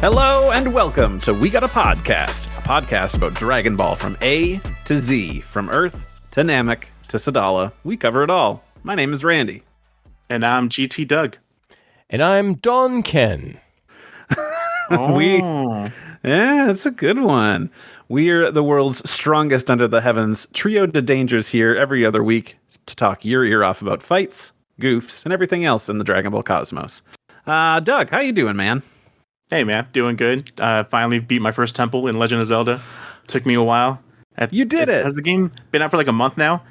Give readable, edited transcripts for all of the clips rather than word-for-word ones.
Hello and welcome to We Got a podcast about Dragon Ball from A to Z, from Earth to Namek to Sadala. We cover it all. My name is Randy. And I'm GT Doug. And I'm Don Ken. Yeah, that's a good one. We're the world's strongest under the heavens trio de dangers here every other week to talk your ear off about fights, goofs, and everything else in the Dragon Ball cosmos. Doug, how you doing, man? Hey, man, doing good. Finally beat my first temple in Legend of Zelda. Took me a while. You did it. Has the game been out for like a month now?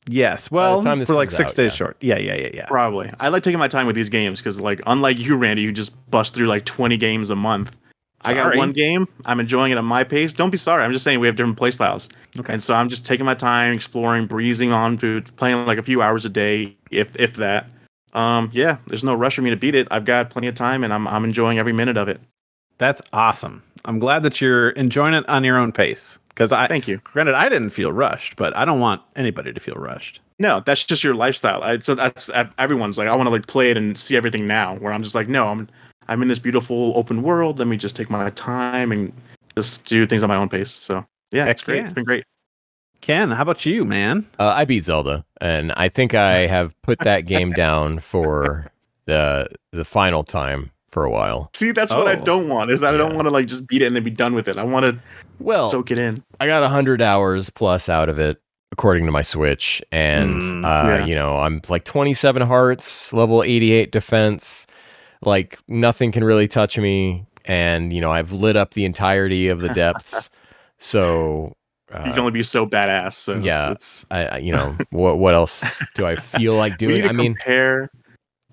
Yes. Well, time this we're like comes 6 out, days yeah. short. Yeah. Probably. I like taking my time with these games because, like, unlike you, Randy, you just bust through like 20 games a month. I got one game. I'm enjoying it at my pace. Don't be sorry. I'm just saying we have different play styles. Okay. And so I'm just taking my time, exploring, breezing on to playing like a few hours a day, if that. Yeah, there's no rush for me to beat it. I've got plenty of time, and I'm enjoying every minute of it. That's awesome. I'm glad that you're enjoying it on your own pace. Thank you. Granted, I didn't feel rushed, but I don't want anybody to feel rushed. No, that's just your lifestyle. So that's everyone's like, I want to like play it and see everything now. Where I'm just like, no, I'm in this beautiful open world. Let me just take my time and just do things on my own pace. So yeah, it's great. Yeah. It's been great. Ken, how about you, man? I beat Zelda, and I think I have put that game down for the final time for a while. See, that's what I don't want. Is that I don't want to like just beat it and then be done with it. I want to soak it in. I got 100 hours plus out of it, according to my Switch, and you know, I'm like 27 hearts, level 88 defense. Like nothing can really touch me, and you know, I've lit up the entirety of the depths. So you can only be so badass. So yeah, it's you know, what else do I feel like doing?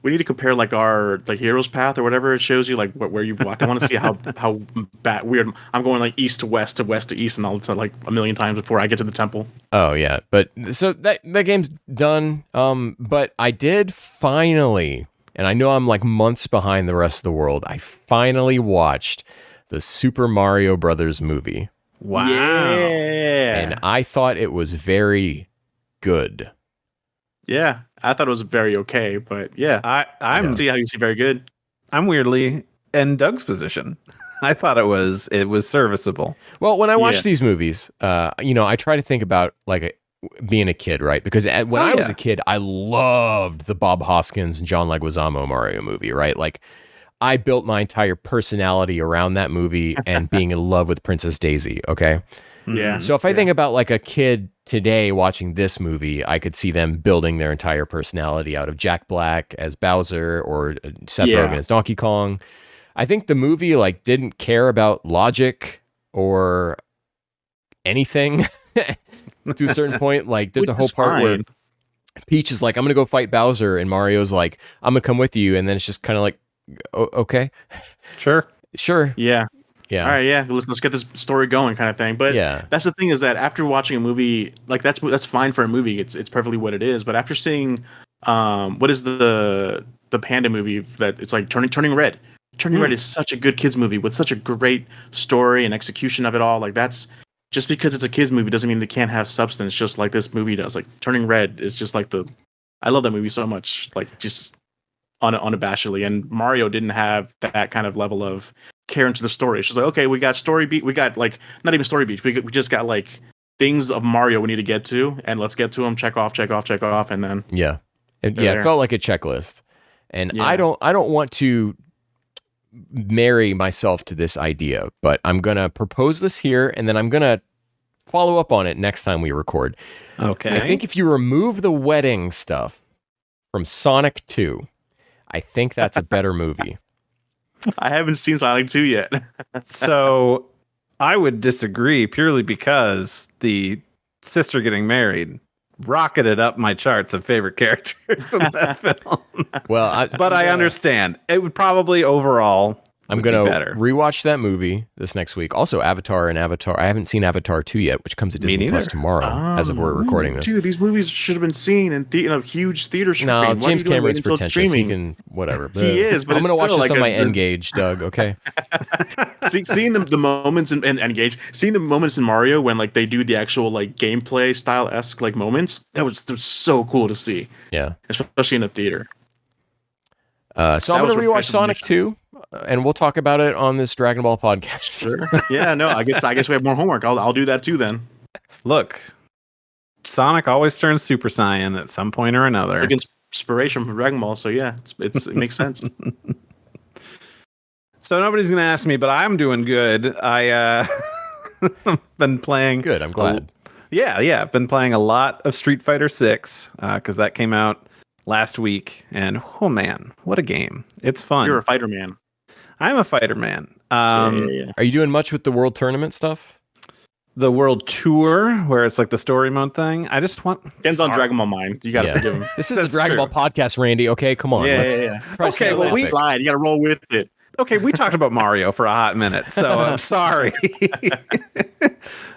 We need to compare like our like hero's path or whatever it shows you like where you've walked. I want to see how weird I'm going, like east to west to east and all to like a million times before I get to the temple. Oh yeah, but so that game's done. But I did finally, and I know I'm like months behind the rest of the world. I finally watched the Super Mario Brothers movie. Wow. Yeah. And I thought it was very good. Yeah, I thought it was very okay, but yeah, I see how you see very good. I'm weirdly in Doug's position. I thought it was serviceable. Well, when I watch these movies, you know, I try to think about like being a kid, right? Because when I was a kid, I loved the Bob Hoskins and John Leguizamo Mario movie, right? Like I built my entire personality around that movie and being in love with Princess Daisy, okay? Yeah. So if I think about like a kid today watching this movie, I could see them building their entire personality out of Jack Black as Bowser or Seth Rogen as Donkey Kong. I think the movie like didn't care about logic or anything to a certain point. Like there's a whole part where Peach is like, I'm going to go fight Bowser. And Mario's like, I'm going to come with you. And then it's just kind of like, okay. Sure. Yeah. Yeah. All right. Yeah. Let's get this story going, kind of thing. But that's the thing is that after watching a movie, like that's fine for a movie. It's perfectly what it is. But after seeing, what is the panda movie that it's like Turning Red. Turning Red is such a good kids movie with such a great story and execution of it all. Like that's just because it's a kids movie doesn't mean they can't have substance. Just like this movie does. Like Turning Red is just like I love that movie so much. Like just unabashedly. And Mario didn't have that kind of level of care into the story. It's just like, okay, we got story beat. We got like not even story beats. We just got like things of Mario we need to get to, and let's get to them. Check off, and then it felt like a checklist. And I don't want to marry myself to this idea, but I'm gonna propose this here, and then I'm gonna follow up on it next time we record. Okay. I think if you remove the wedding stuff from Sonic 2, I think that's a better movie. I haven't seen Sonic 2 yet. So I would disagree purely because the sister getting married rocketed up my charts of favorite characters in that film. Well, I understand. It would probably overall I'm going to rewatch that movie this next week. Also, Avatar. I haven't seen Avatar 2 yet, which comes to Disney Plus tomorrow as of we're recording this. Dude, these movies should have been seen in a huge theater screen. No, James Cameron's pretentious. He can, whatever. He is, but I'm going to watch this on my N-Gauge, Doug, okay? seeing the moments in N-Gauge, seeing the moments in Mario when like they do the actual like gameplay style-esque like moments, that was so cool to see. Yeah. Especially in a theater. So I'm going to rewatch Sonic 2. and we'll talk about it on this Dragon Ball podcast. Sure. Yeah, no, I guess we have more homework. I'll do that too then. Look, Sonic always turns Super Saiyan at some point or another. Like inspiration from Dragon Ball, so yeah, it makes sense. So nobody's gonna ask me, but I'm doing good. I been playing. Good, I'm glad. I've been playing a lot of Street Fighter 6 because that came out last week, and oh man, what a game! It's fun. You're a fighter man. I'm a fighter man. Yeah. Are you doing much with the World Tournament stuff? The World Tour, where it's like the story mode thing. I just want Ken's on Dragon Ball mind. You gotta forgive him. This is the Dragon Ball podcast, Randy. Okay, come on. Yeah. Okay, well we slide. You gotta roll with it. Okay, we talked about Mario for a hot minute, so I'm sorry.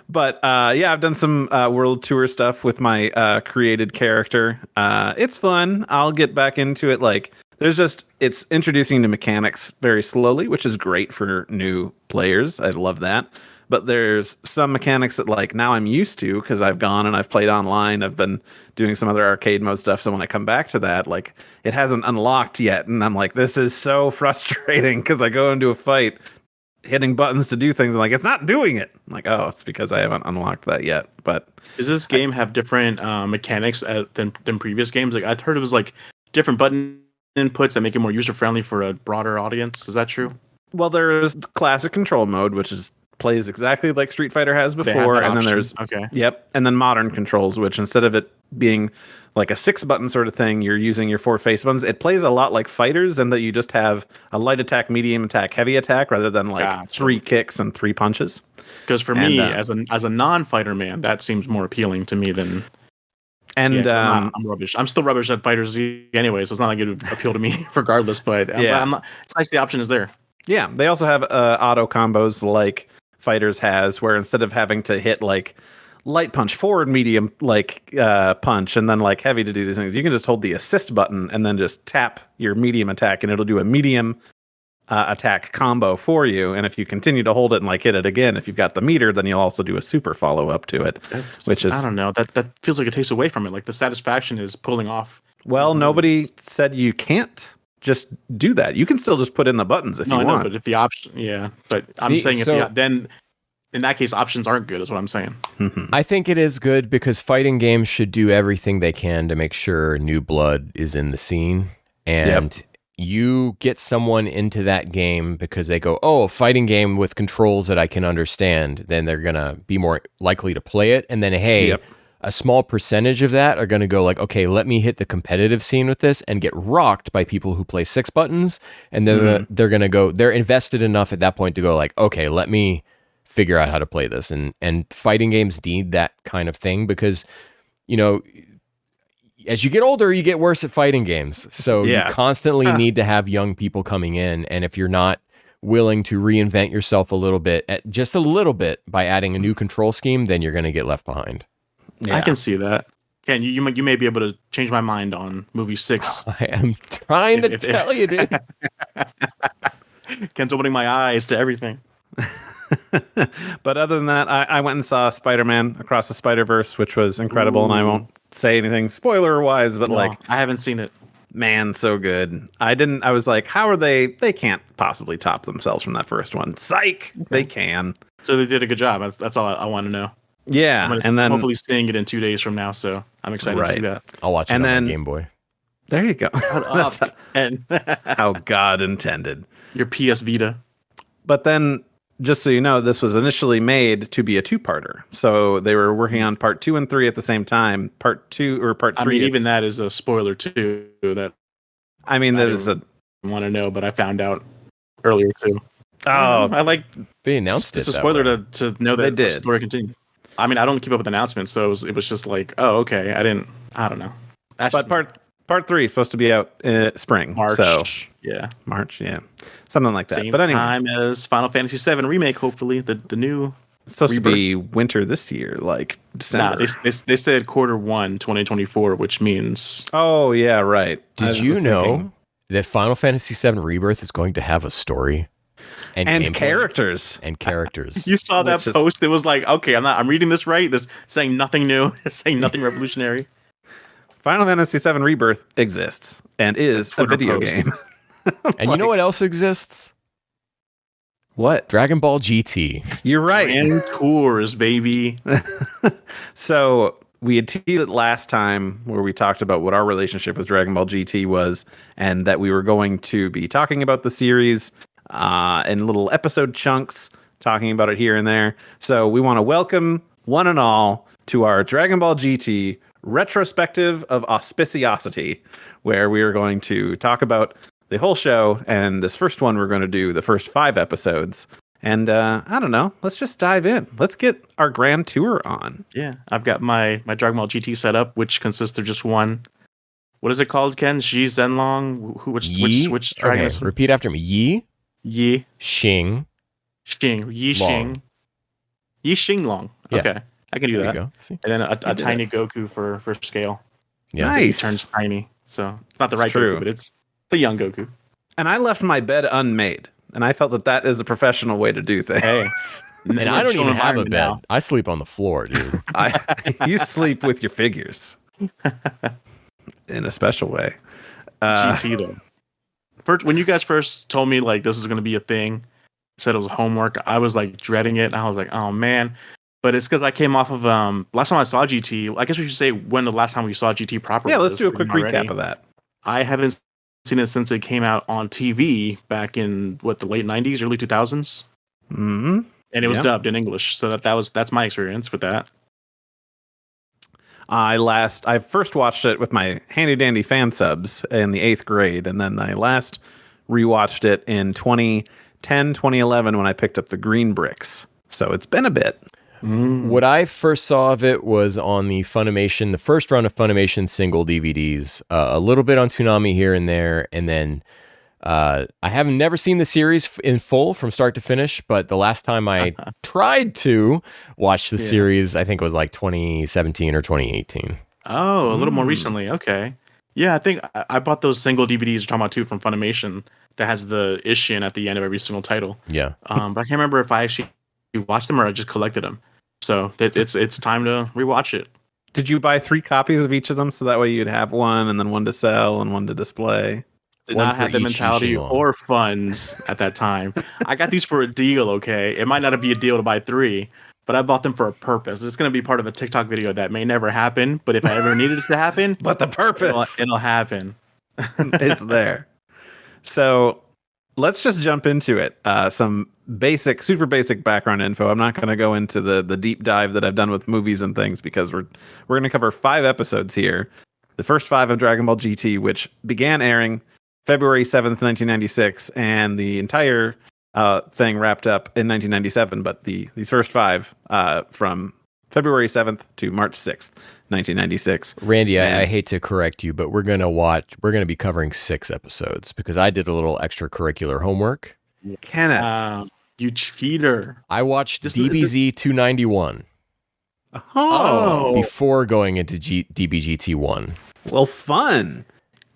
But I've done some World Tour stuff with my created character. It's fun. I'll get back into it. Like, it's introducing the mechanics very slowly, which is great for new players. I love that. But there's some mechanics that like now I'm used to because I've gone and I've played online. I've been doing some other arcade mode stuff. So when I come back to that, like it hasn't unlocked yet. And I'm like, this is so frustrating because I go into a fight hitting buttons to do things. And like, it's not doing it. I'm like, oh, it's because I haven't unlocked that yet. But does this game have different mechanics than previous games? Like I've heard it was like different button inputs that make it more user friendly for a broader audience. Is that true? Well, there's the classic control mode, which plays exactly like Street Fighter has before, and then there's and then modern controls, which instead of it being like a 6-button sort of thing, you're using your 4 face buttons. It plays a lot like Fighters, and that you just have a light attack, medium attack, heavy attack, rather than like 3 kicks and 3 punches. Because for me, as a non-fighter man, that seems more appealing to me than. And I'm rubbish. I'm still rubbish at Fighters anyway, so it's not like it would appeal to me regardless. But it's nice the option is there. Yeah, they also have auto combos like Fighters has, where instead of having to hit like light punch, forward, medium, like punch, and then like heavy to do these things, you can just hold the assist button and then just tap your medium attack, and it'll do a medium attack combo for you. And if you continue to hold it and like hit it again, if you've got the meter, then you'll also do a super follow up to it. Which is, I don't know, that feels like it takes away from it. Like the satisfaction is pulling off. Well, nobody said you can't just do that. You can still just put in the buttons if you want. No, but if the option, but I'm saying then in that case, options aren't good, is what I'm saying. I think it is good because fighting games should do everything they can to make sure new blood is in the scene. And you get someone into that game because they go, oh, a fighting game with controls that I can understand, then they're going to be more likely to play it. And then, a small percentage of that are going to go like, okay, let me hit the competitive scene with this and get rocked by people who play 6 buttons. And then they're going to go, they're invested enough at that point to go like, okay, let me figure out how to play this. And fighting games need that kind of thing because, you know, as you get older, you get worse at fighting games. So you constantly need to have young people coming in. And if you're not willing to reinvent yourself a little bit, just a little bit by adding a new control scheme, then you're going to get left behind. Yeah. I can see that. Ken, you may be able to change my mind on movie 6. I am trying to tell you, dude. Ken's opening my eyes to everything. But other than that, I went and saw Spider-Man Across the Spider-Verse, which was incredible, and I won't say anything spoiler-wise, but I haven't seen it. Man, so good. I was like, how are they can't possibly top themselves from that first one. Psych! Okay. They can. So they did a good job. That's all I want to know. Yeah, and then hopefully seeing it in 2 days from now, so I'm excited to see that. I'll watch it on my Game Boy. There you go. That's how God intended. Your PS Vita. But then, just so you know, this was initially made to be a 2-parter. So they were working on part 2 and 3 at the same time. Part 2 or part 3. I mean, even that is a spoiler too. That I mean, there's I want to know, but I found out earlier too. Oh, I like they announced it's it. It's a spoiler to know that the story continued. I mean, I don't keep up with announcements, so it was just like, oh, okay. I don't know. But part 3 is supposed to be out spring, March. So March, something like that. Same but anyway, time as Final Fantasy VII remake. Hopefully, the new. It's supposed to be winter this year, like December. Nah, they said Q1 2024, which means. Oh yeah, right. Did you know that Final Fantasy VII Rebirth is going to have a story? And characters. You saw that post. It was like, okay, I'm reading this right. This saying nothing new. It's saying nothing revolutionary. Final Fantasy VII Rebirth exists and is a video game. And you know what else exists? What? Dragon Ball GT. You're right. Grand Tours, baby. So we had teased it last time where we talked about what our relationship with Dragon Ball GT was, and that we were going to be talking about the series in little episode chunks, talking about it here and there. So we want to welcome one and all to our Dragon Ball GT retrospective of auspiciosity, where we are going to talk about the whole show, and this first one we're going to do the first 5 episodes. And I don't know, let's just dive in. Let's get our grand tour on. Yeah, I've got my Dragon Ball GT set up, which consists of just one. What is it called, Ken? Xi Zenlong? Which dragon? Okay, repeat after me. Yi Xing Yi Long. Xing. Yi Xing Long. Okay, Yeah. I can do There that. you go. See? And then a tiny Goku for scale. Yeah. Nice. He turns tiny, so it's not the It's right true. Goku, but it's the young Goku. And I left my bed unmade, and I felt that is a professional way to do things. Hey. And I don't even have a bed. Now. I sleep on the floor, dude. You sleep with your figures in a special way. GT though. First, when you guys first told me like this is going to be a thing, said it was homework, I was like dreading it. And I was like, oh man. But it's because I came off of last time I saw GT. I guess we should say when the last time we saw GT properly. Yeah, let's do a quick recap of that. I haven't seen it since it came out on TV back in the late 90s, early 2000s. Mm-hmm. And it was dubbed in English, so that's my experience with that. I first watched it with my handy dandy fan subs in the 8th grade, and then I last rewatched it in 2010, 2011 when I picked up the Green Bricks. So it's been a bit. What I first saw of it was on the Funimation, the first run of Funimation single DVDs, a little bit on Toonami here and there, and then I have never seen the series in full from start to finish, but the last time I tried to watch the series, I think it was like 2017 or 2018. Oh, a little more recently. Okay. Yeah, I think I bought those single DVDs you're talking about too from Funimation that has the Ishin at the end of every single title. Yeah. But I can't remember if I actually watched them or I just collected them. So it's time to rewatch it. Did you buy 3 copies of each of them so that way you'd have one and then one to sell and one to display? Did One not for have the each mentality Ishin. or funds at that time. I got these for a deal, okay? It might not be a deal to buy 3, but I bought them for a purpose. It's going to be part of a TikTok video that may never happen, but if I ever needed it to happen, But the purpose it'll happen. is there. So let's just jump into it. Some super basic background info. I'm not going to go into the deep dive that I've done with movies and things because we're going to cover 5 episodes here. The first 5 of Dragon Ball GT, which began airing February 7th, 1996, and the entire thing wrapped up in 1997. But these first 5 from February 7th to March 6th, 1996. Randy, I hate to correct you, but we're going to be covering 6 episodes because I did a little extracurricular homework. Kenneth. You cheater. I watched DBZ 291 before going into DBGT 1. Well, fun.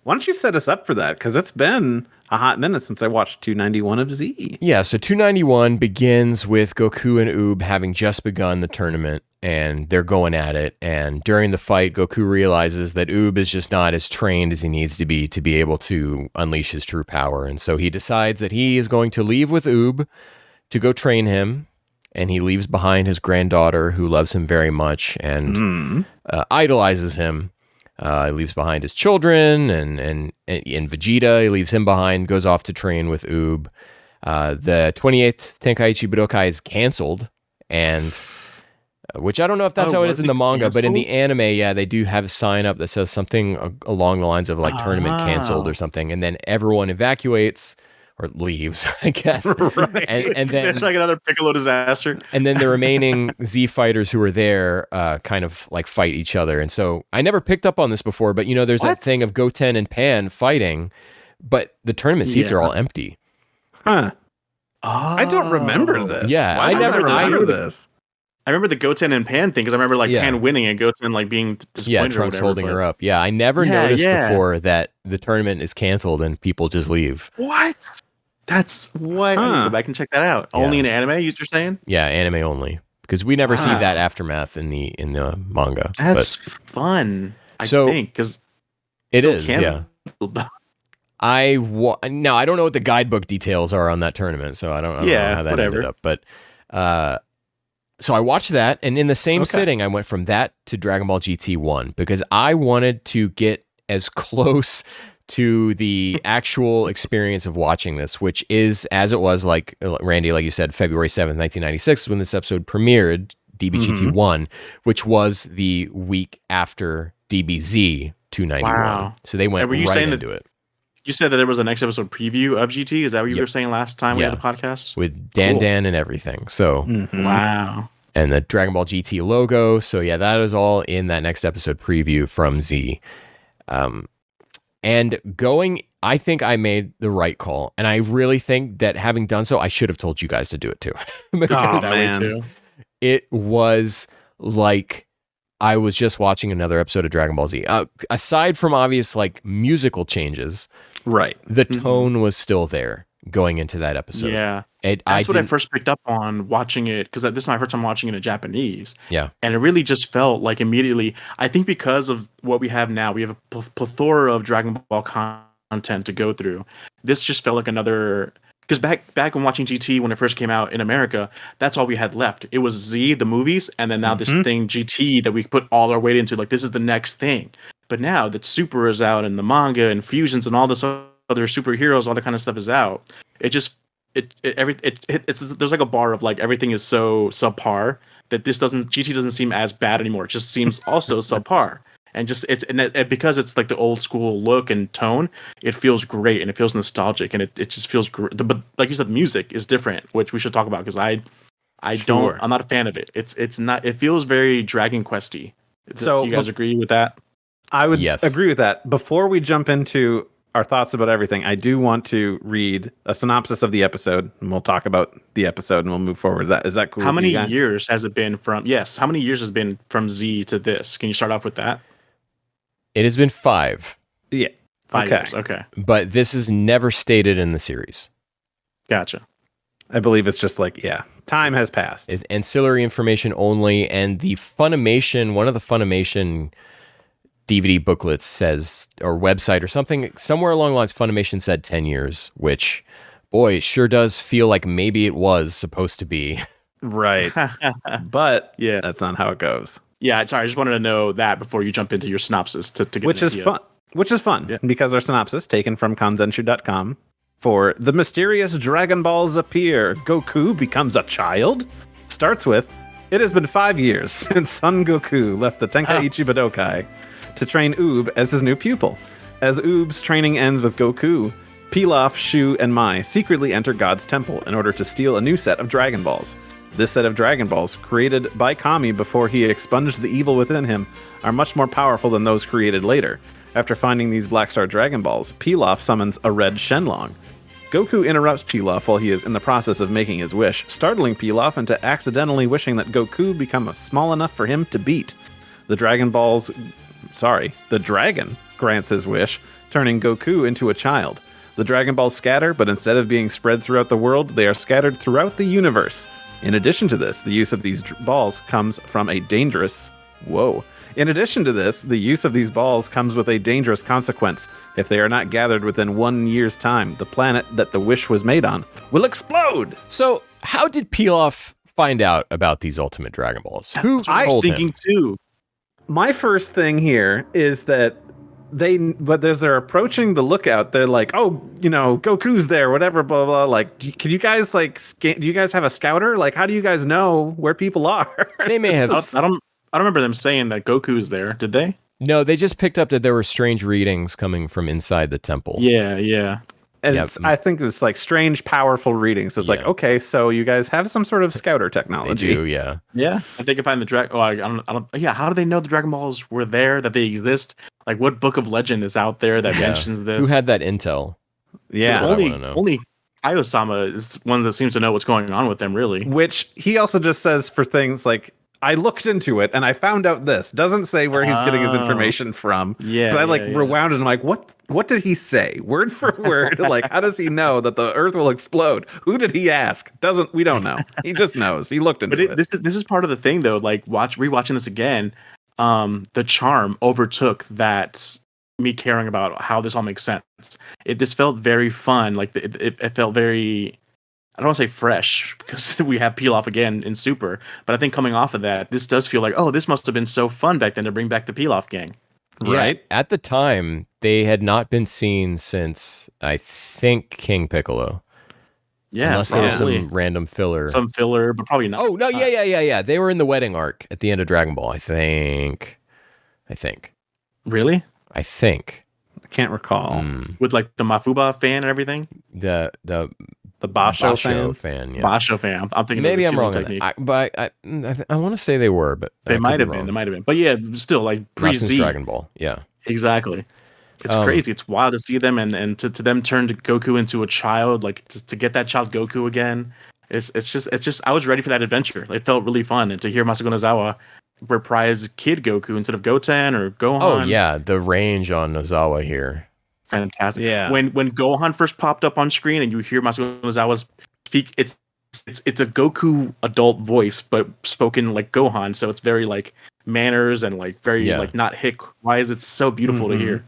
Why don't you set us up for that? Because it's been a hot minute since I watched 291 of Z. Yeah, so 291 begins with Goku and Oob having just begun the tournament, and they're going at it. And during the fight, Goku realizes that Oob is just not as trained as he needs to be able to unleash his true power. And so he decides that he is going to leave with Oob to go train him. And he leaves behind his granddaughter, who loves him very much and idolizes him. He leaves behind his children and Vegeta. He leaves him behind, goes off to train with Oob. The 28th Tenkaichi Budokai is canceled, and which I don't know if that's how it is in the manga, but in the anime, yeah, they do have a sign up that says something along the lines of like tournament canceled or something, and then everyone evacuates or leaves, I guess. Right. And then it's like another Piccolo disaster. And then the remaining Z fighters who are there kind of like fight each other. And so I never picked up on this before, but there's that thing of Goten and Pan fighting, but the tournament seats are all empty. Huh. I don't remember this. Yeah, I never remember this. I remember the Goten and Pan thing because I remember Pan winning and Goten being disappointed. Yeah, Trunks holding her up. Yeah, I never noticed before that the tournament is canceled and people just leave. What? That's what? I need to go back and check that out. Yeah. Only in anime, you're saying? Yeah, anime only. Because we never see that aftermath in the manga. That's fun. I think because it is. Yeah. Now I don't know what the guidebook details are on that tournament, so I don't know how that ended up. But so I watched that, and in the same sitting, I went from that to Dragon Ball GT 1 because I wanted to get as close to the actual experience of watching this, which is as it was, like Randy, like you said, February 7th, 1996, when this episode premiered, DBGT 1, which was the week after DBZ 291. Wow. So they went right into it. You said that there was a next episode preview of GT. Is that what you were saying last time we had the podcast? With Dan and everything. So wow. And the Dragon Ball GT logo. So yeah, that is all in that next episode preview from Z. And I think I made the right call. And I really think that having done so, I should have told you guys to do it too. Man. It was like I was just watching another episode of Dragon Ball Z. Aside from obvious like musical changes, right? The tone was still there going into that episode. Yeah, that's what I first picked up on watching it, because this is my first time watching it in Japanese. Yeah, and it really just felt like immediately. I think because of what we have now, we have a plethora of Dragon Ball content to go through. This just felt like another. Because back when watching GT when it first came out in America, that's all we had left. It was Z, the movies, and then now this thing GT that we put all our weight into. Like, this is the next thing. But now that Super is out and the manga and fusions and all this other superheroes, all that kind of stuff is out. It's there's like a bar of like everything is so subpar that GT doesn't seem as bad anymore. It just seems also subpar. And because it's like the old school look and tone, it feels great and it feels nostalgic and it just feels great. But like you said, the music is different, which we should talk about because I'm not a fan of it. It's not. It feels very Dragon Questy. So do you guys agree with that? I would agree with that. Before we jump into our thoughts about everything, I do want to read a synopsis of the episode, and we'll talk about the episode and we'll move forward. Is that cool? How many years has it been from? Yes. How many years has been from Z to this? Can you start off with that? It has been 5. Yeah. 5 years. Okay. But this is never stated in the series. Gotcha. I believe it's just like, time has passed. It's ancillary information only. And the Funimation, one of the Funimation DVD booklets says, or website or something, somewhere along the lines, Funimation said 10 years, which, boy, it sure does feel like maybe it was supposed to be. Right. But that's not how it goes. Yeah, sorry. I just wanted to know that before you jump into your synopsis to get Which is fun because our synopsis, taken from Kanzenshu.com, for The Mysterious Dragon Balls Appear, Goku Becomes a Child, starts with, it has been 5 years since Son Goku left the Tenkaichi Budokai to train Oob as his new pupil. As Oob's training ends with Goku, Pilaf, Shu, and Mai secretly enter God's temple in order to steal a new set of Dragon Balls. This set of Dragon Balls, created by Kami before he expunged the evil within him, are much more powerful than those created later. After finding these Black Star Dragon Balls, Pilaf summons a red Shenlong. Goku interrupts Pilaf while he is in the process of making his wish, startling Pilaf into accidentally wishing that Goku become small enough for him to beat. The dragon grants his wish, turning Goku into a child. The Dragon Balls scatter, but instead of being spread throughout the world, they are scattered throughout the universe. In addition to this, the use of these balls comes from a dangerous... In addition to this, the use of these balls comes with a dangerous consequence. If they are not gathered within 1 year's time, the planet that the wish was made on will explode! So, how did Pilaf find out about these Ultimate Dragon Balls? Who told him? Too. My first thing here is that as they're approaching the lookout, they're like, Goku's there, whatever, blah, blah, blah. Like, can you guys, do you guys have a scouter? Like, how do you guys know where people are? They may have. I don't remember them saying that Goku's there, did they? No, they just picked up that there were strange readings coming from inside the temple. Yeah. And I think it's like strange, powerful readings. So it's like, okay, so you guys have some sort of scouter technology. They do, yeah. Yeah. If they can find the Dragon... I don't... Yeah, how do they know the Dragon Balls were there, that they exist? Like, what book of legend is out there that mentions this? Who had that intel? Yeah. Only Ayo-sama is one that seems to know what's going on with them, really. Which he also just says for things like, I looked into it and I found out this. Doesn't say where he's getting his information from. Yeah. So I rewound it and I'm like, what did he say? Word for word. Like, how does he know that the earth will explode? Who did he ask? We don't know. He just knows. He looked into it. This is part of the thing though. Like rewatching this again, the charm overtook that me caring about how this all makes sense. This felt very fun. Like it felt very, I don't want to say fresh because we have Pilaf again in Super, but I think coming off of that, this does feel like, oh, this must have been so fun back then to bring back the Pilaf gang. Right. Yeah, at the time, they had not been seen since, I think, King Piccolo. Yeah, unless there was some random filler. Some filler, but probably not. Oh, no, yeah. They were in the wedding arc at the end of Dragon Ball, I think. Really? I think. I can't recall. With like the Mafuba fan and everything? The Basho fan. Yeah. Basho fan. I'm thinking maybe of the I'm wrong technique. But I want to say they were, but they might have been. They might have been. But yeah, still like pre-Z. Dragon Ball. Yeah. Exactly. It's crazy. It's wild to see them and to them turn to Goku into a child, like to get that child Goku again. It's just I was ready for that adventure. It felt really fun, and to hear Masako Nozawa reprise Kid Goku instead of Goten or Gohan. Oh yeah, the range on Nozawa here, fantastic. Yeah, when Gohan first popped up on screen and you hear Masako Nozawa speak, it's a Goku adult voice but spoken like Gohan, so it's very like manners and like very like not hick wise. It's so beautiful to hear.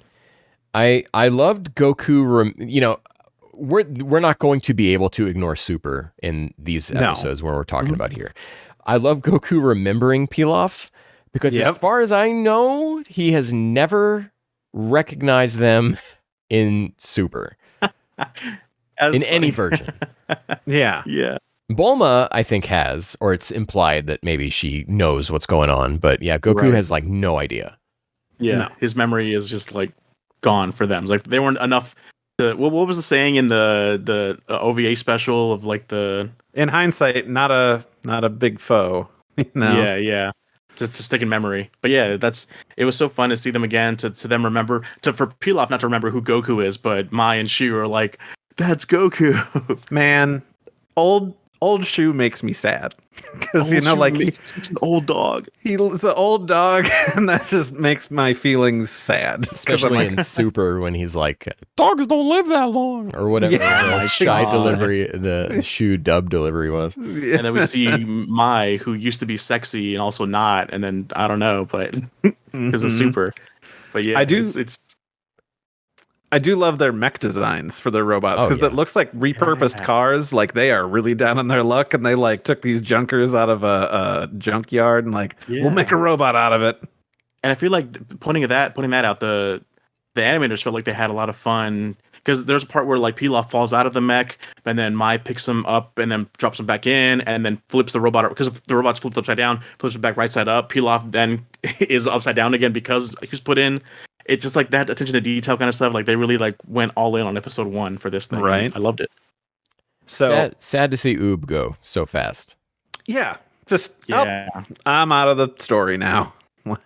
I loved Goku. We're not going to be able to ignore Super in these episodes when we're talking about here. I love Goku remembering Pilaf because as far as I know, he has never recognized them in Super. In any version. Yeah. Bulma, I think, has, or it's implied that maybe she knows what's going on, but yeah, Goku has like no idea. Yeah, his memory is just like gone for them. Like they weren't enough. What was the saying in the OVA special of like the? In hindsight, not a big foe. Yeah. To stick in memory, but yeah, it was so fun to see them again. To them remember for Pilaf not to remember who Goku is, but Mai and Shu are like, that's Goku. Man, old Shu makes me sad because he's such an old dog. He's an old dog, and that just makes my feelings sad. Especially in Super when he's like, "Dogs don't live that long," or whatever the Shy delivery, the Shu dub delivery was. And then we see Mai, who used to be sexy and also not, and then I don't know, but because of Super. But yeah, I do love their mech designs for their robots because it looks like repurposed cars. Like they are really down on their luck, and they like took these junkers out of a junkyard and we'll make a robot out of it. And I feel like pointing that out, the animators felt like they had a lot of fun because there's a part where like Pilaf falls out of the mech, and then Mai picks him up and then drops him back in, and then flips the robot because the robot's flipped upside down, flips it back right side up. Pilaf then is upside down again because he was put in. It's just like that attention to detail kind of stuff. Like they really like went all in on episode 1 for this thing. Right. I loved it. So sad to see Oob go so fast. Yeah. I'm out of the story now.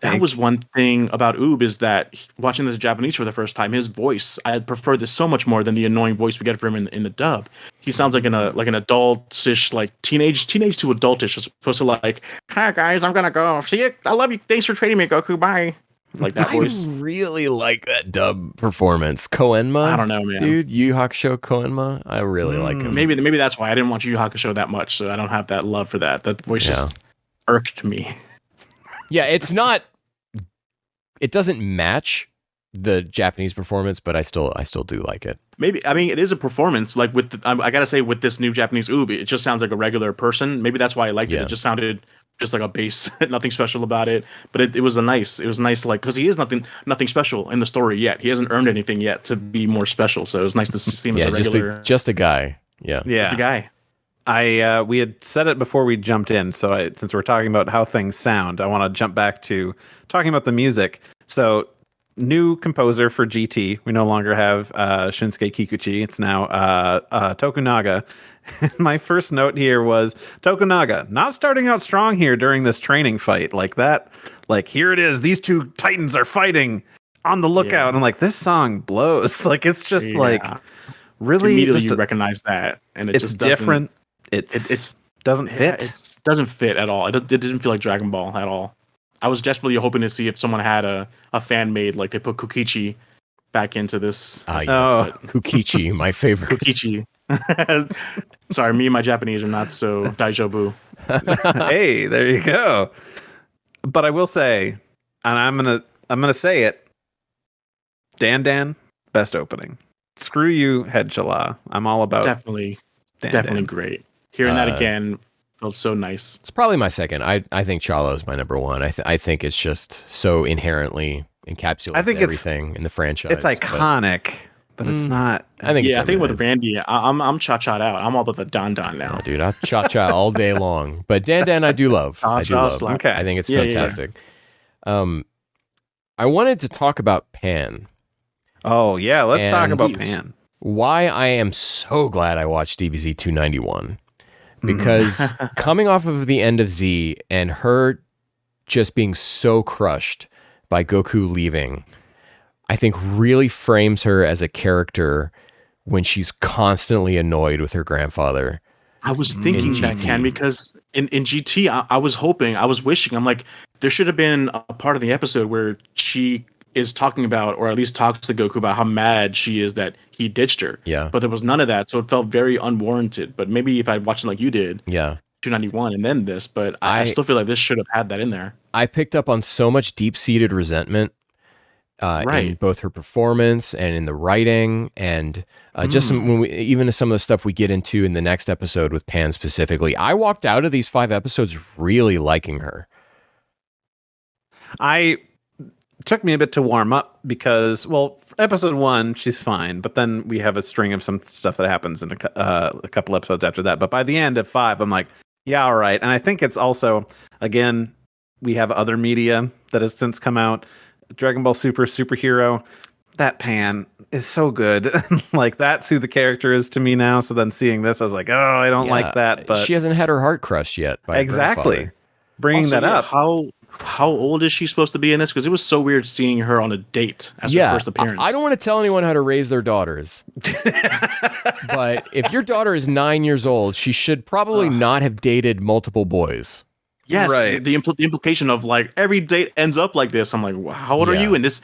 That was one thing about Oob is that watching this in Japanese for the first time, his voice, I had preferred this so much more than the annoying voice we get from him in the dub. He sounds like an adultish, like teenage to adultish, as opposed to like, "Hi guys, I'm gonna go. See you. I love you. Thanks for training me, Goku. Bye." Like that voice. I really like that dub performance. Koenma. I don't know, man. Dude, Yu Hakusho Koenma. I really like him. Maybe that's why I didn't watch Yu Hakusho that much, so I don't have that love for that. That voice just irked me. Yeah, it doesn't match the Japanese performance, but I still do like it. Maybe, I mean, it is a performance. Like I gotta say, with this new Japanese Oob, it just sounds like a regular person. Maybe that's why I liked it. It just sounded just like a bass, nothing special about it. But it was nice, like, because he is nothing special in the story yet. He hasn't earned anything yet to be more special. So it was nice to see him as a regular, just a guy. Yeah, just a guy. We had said it before we jumped in, so since we're talking about how things sound, I want to jump back to talking about the music. So, new composer for GT. We no longer have Shinsuke Kikuchi. It's now Tokunaga. My first note here was Tokunaga not starting out strong here during this training fight. Like that, like here it is. These two titans are fighting on the lookout. And I'm like, this song blows. Like it's just like really immediately you recognize that, and it's just different. It doesn't fit. It doesn't fit at all. It didn't feel like Dragon Ball at all. I was desperately hoping to see if someone had a fan made, like they put Kukichi back into this. Yes. Oh, Kukichi, my favorite. Kukichi. Sorry, me and my Japanese are not so daijobu. Hey, there you go. But I will say, and I'm gonna say it. Dan, best opening. Screw you, Head Chala. I'm all about definitely Dan. great. Hearing that again felt so nice. It's probably my second. I think Chala is my number one. I think it's just so inherently encapsulates everything in the franchise. It's iconic, but it's not. I think with Randy, I'm cha-cha out. I'm all about the Don now. Oh, dude, I cha-cha all day long. But Dan I do love. Okay. I think it's fantastic. I wanted to talk about Pan. Oh, yeah, let's talk about Pan. Why I am so glad I watched DBZ 291. Because coming off of the end of Z and her just being so crushed by Goku leaving, I think really frames her as a character when she's constantly annoyed with her grandfather. I was thinking that, Ken, because in GT, I was wishing, I'm like, there should have been a part of the episode where she is talking about, or at least talks to Goku about how mad she is that he ditched her. Yeah. But there was none of that, so it felt very unwarranted. But maybe if I watched it like you did, 291 and then this, but I still feel like this should have had that in there. I picked up on so much deep-seated resentment in both her performance and in the writing, and even some of the stuff we get into in the next episode with Pan specifically. I walked out of these 5 episodes really liking her. It took me a bit to warm up because, well, episode 1, she's fine, but then we have a string of some stuff that happens in a couple episodes after that. But by the end of 5, I'm like, yeah, all right. And I think it's also, again, we have other media that has since come out. Dragon Ball Super, Superhero, that Pan is so good. Like, that's who the character is to me now. So then seeing this, I was like, oh, I don't like that. But she hasn't had her heart crushed yet. By exactly. Bringing also, that up. How old is she supposed to be in this? Because it was so weird seeing her on a date as her first appearance. I don't want to tell anyone how to raise their daughters. But if your daughter is 9 years old, she should probably not have dated multiple boys. Yes, right. The implication of like every date ends up like this. I'm like, well, how old are you? And this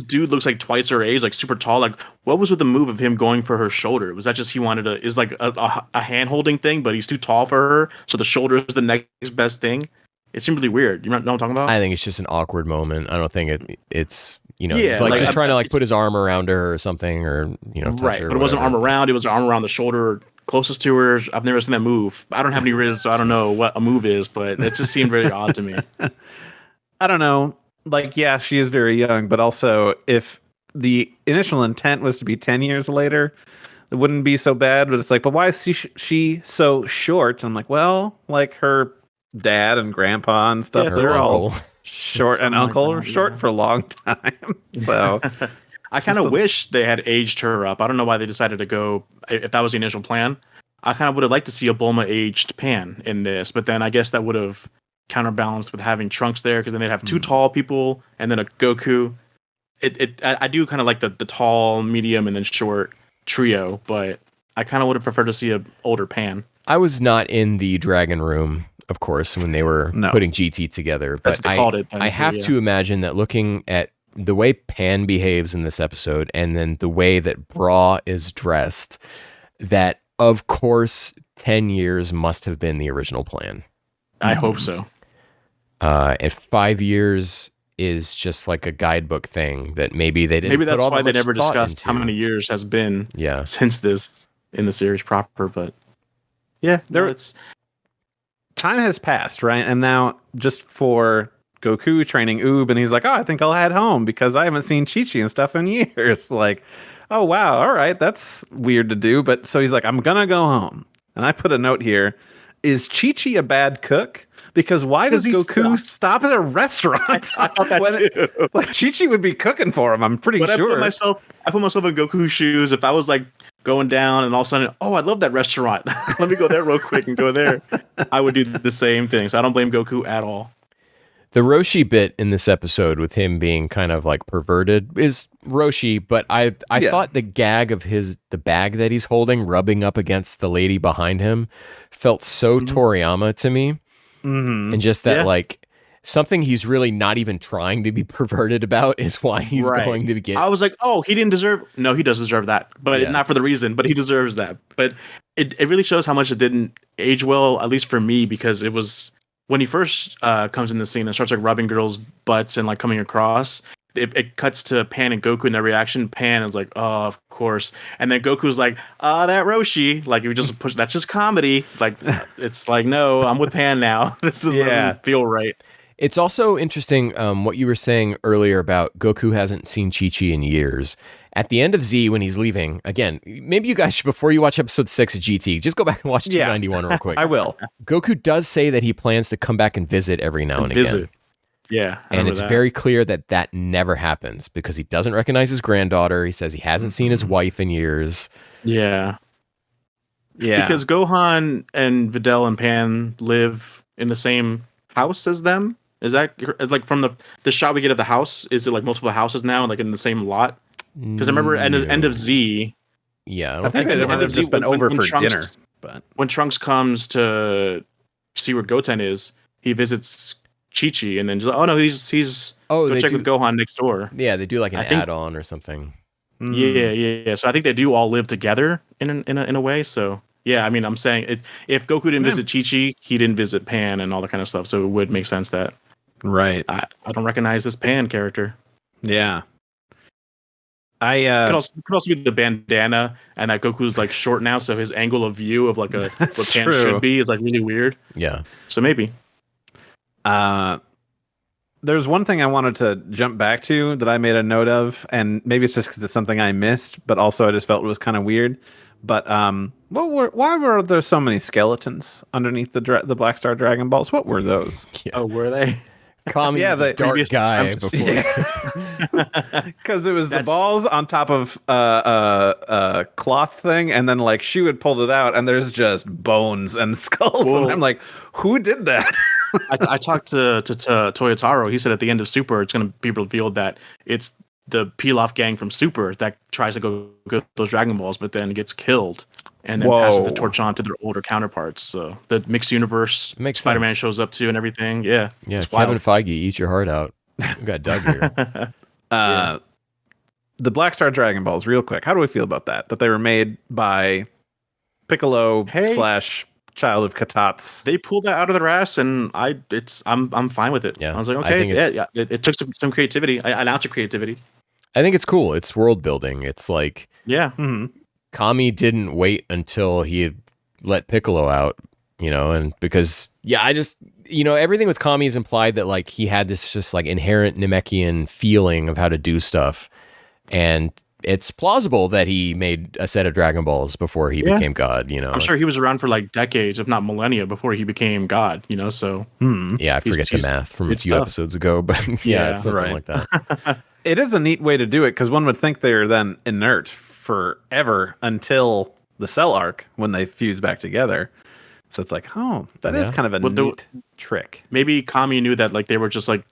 dude looks like twice her age, like super tall. Like, what was with the move of him going for her shoulder? Was that just he wanted to? Is like a hand holding thing, but he's too tall for her, so the shoulder is the next best thing. It seemed really weird. You know what I'm talking about? I think it's just an awkward moment. I don't think it's just trying to put his arm around her or something, or touch her. But it wasn't arm around. It was arm around the shoulder closest to her. I've never seen that move. I don't have any riz, so I don't know what a move is, but it just seemed very odd to me. I don't know. Like, yeah, she is very young, but also if the initial intent was to be 10 years later, it wouldn't be so bad. But it's like, but why is she so short? I'm like, well, like her dad and grandpa and stuff, they're all short, and uncle are short for a long time. So I kind of wish they had aged her up. I don't know why they decided to go, if that was the initial plan. I kind of would have liked to see a Bulma aged Pan in this, but then I guess that would have counterbalanced with having Trunks there, because then they'd have 2 tall people and then a Goku. I do kind of like the tall, medium, and then short trio, but I kind of would have preferred to see an older Pan. I was not in the Dragon Room, of course, when they were putting GT together, but I have to imagine that looking at the way Pan behaves in this episode and then the way that Bra is dressed, that of course 10 years must have been the original plan. I hope so. And 5 years is just like a guidebook thing that maybe they didn't. Maybe that's why they never discussed how many years has been since this in the series proper. But time has passed, right? And now just for Goku training Oob, and he's like, oh, I think I'll head home because I haven't seen Chi-Chi and stuff in years. Like, oh, wow, all right, that's weird to do. But so he's like, I'm going to go home. And I put a note here. Is Chi-Chi a bad cook? Because why does Goku stop at a restaurant? I thought that too. Like, Chi-Chi would be cooking for him, I'm pretty sure. I put myself in Goku's shoes. If I was like going down and all of a sudden, oh, I love that restaurant. Let me go there real quick and go there. I would do the same thing. So I don't blame Goku at all. The Roshi bit in this episode with him being kind of like perverted is Roshi, but I thought the gag of the bag that he's holding rubbing up against the lady behind him felt so Toriyama to me. Mm-hmm. And just that like something he's really not even trying to be perverted about is why he's going to get. I was like, oh, he didn't deserve. No, he does deserve that, but not for the reason, but he deserves that. But it really shows how much it didn't age well, at least for me, because it was when he first comes in the scene and starts like rubbing girls' butts and like coming across. it cuts to Pan and Goku and their reaction. Pan is like, oh, of course. And then Goku's like, that Roshi. Like, you just push, that's just comedy. Like, it's like, no, I'm with Pan now. This doesn't feel right. It's also interesting what you were saying earlier about Goku hasn't seen Chi-Chi in years. At the end of Z, when he's leaving, again, maybe you guys should, before you watch episode 6 of GT, just go back and watch 291 real quick. I will. Goku does say that he plans to come back and visit every now and again. Yeah. And it's very clear that that never happens because he doesn't recognize his granddaughter. He says he hasn't seen his wife in years. Yeah. Because Gohan and Videl and Pan live in the same house as them. Is that like from the shot we get of the house? Is it like multiple houses now, like in the same lot? Because I remember end of Z. Yeah, I think they might have just been over for Trunks, dinner. But when Trunks comes to see where Goten is, he visits Chi-Chi, and then just, oh no, he's go check with Gohan next door. Yeah, they do like an add-on or something. Yeah. So I think they do all live together in a way. So yeah, I mean, I'm saying if Goku didn't visit Chi-Chi, he didn't visit Pan and all that kind of stuff. So it would make sense that I don't recognize this Pan character. Yeah. Could also be the bandana, and that Goku's like short now, so his angle of view of like what Pan should be is like really weird. Yeah. So maybe. There's one thing I wanted to jump back to that I made a note of, and maybe it's just because it's something I missed, but also I just felt it was kind of weird. But why were there so many skeletons underneath the Black Star Dragon Balls? What were those? Yeah. Oh, were they? Kami was a dark guy before. Because it was the balls on top of a cloth thing, and then like Shu had pulled it out, and there's just bones and skulls. Whoa. And I'm like, who did that? I talked to Toyotaro. He said at the end of Super, it's going to be revealed that it's the Pilaf gang from Super that tries to go get those Dragon Balls, but then gets killed. And then passes the torch on to their older counterparts. So the mixed universe, Spider-Man shows up too and everything. Yeah. Yeah. Kevin Feige, eat your heart out. We got Doug here. The Black Star Dragon Balls, real quick. How do we feel about that? That they were made by Piccolo / Child of Katats. They pulled that out of their ass, and I'm fine with it. Yeah. I was like, okay, it took some creativity, an ounce of creativity. I think it's cool. It's world building. It's like, Kami didn't wait until he had let Piccolo out, and because, everything with Kami is implied that like he had this just like inherent Namekian feeling of how to do stuff. And it's plausible that he made a set of Dragon Balls before he became God, I'm sure he was around for like decades, if not millennia, before he became God, so. Yeah, I forget the math from a few episodes ago, but it's something like that. It is a neat way to do it, because one would think they're then inert forever until the Cell arc when they fuse back together. So it's like, that is kind of a neat trick. Maybe Kami knew that like they were just like,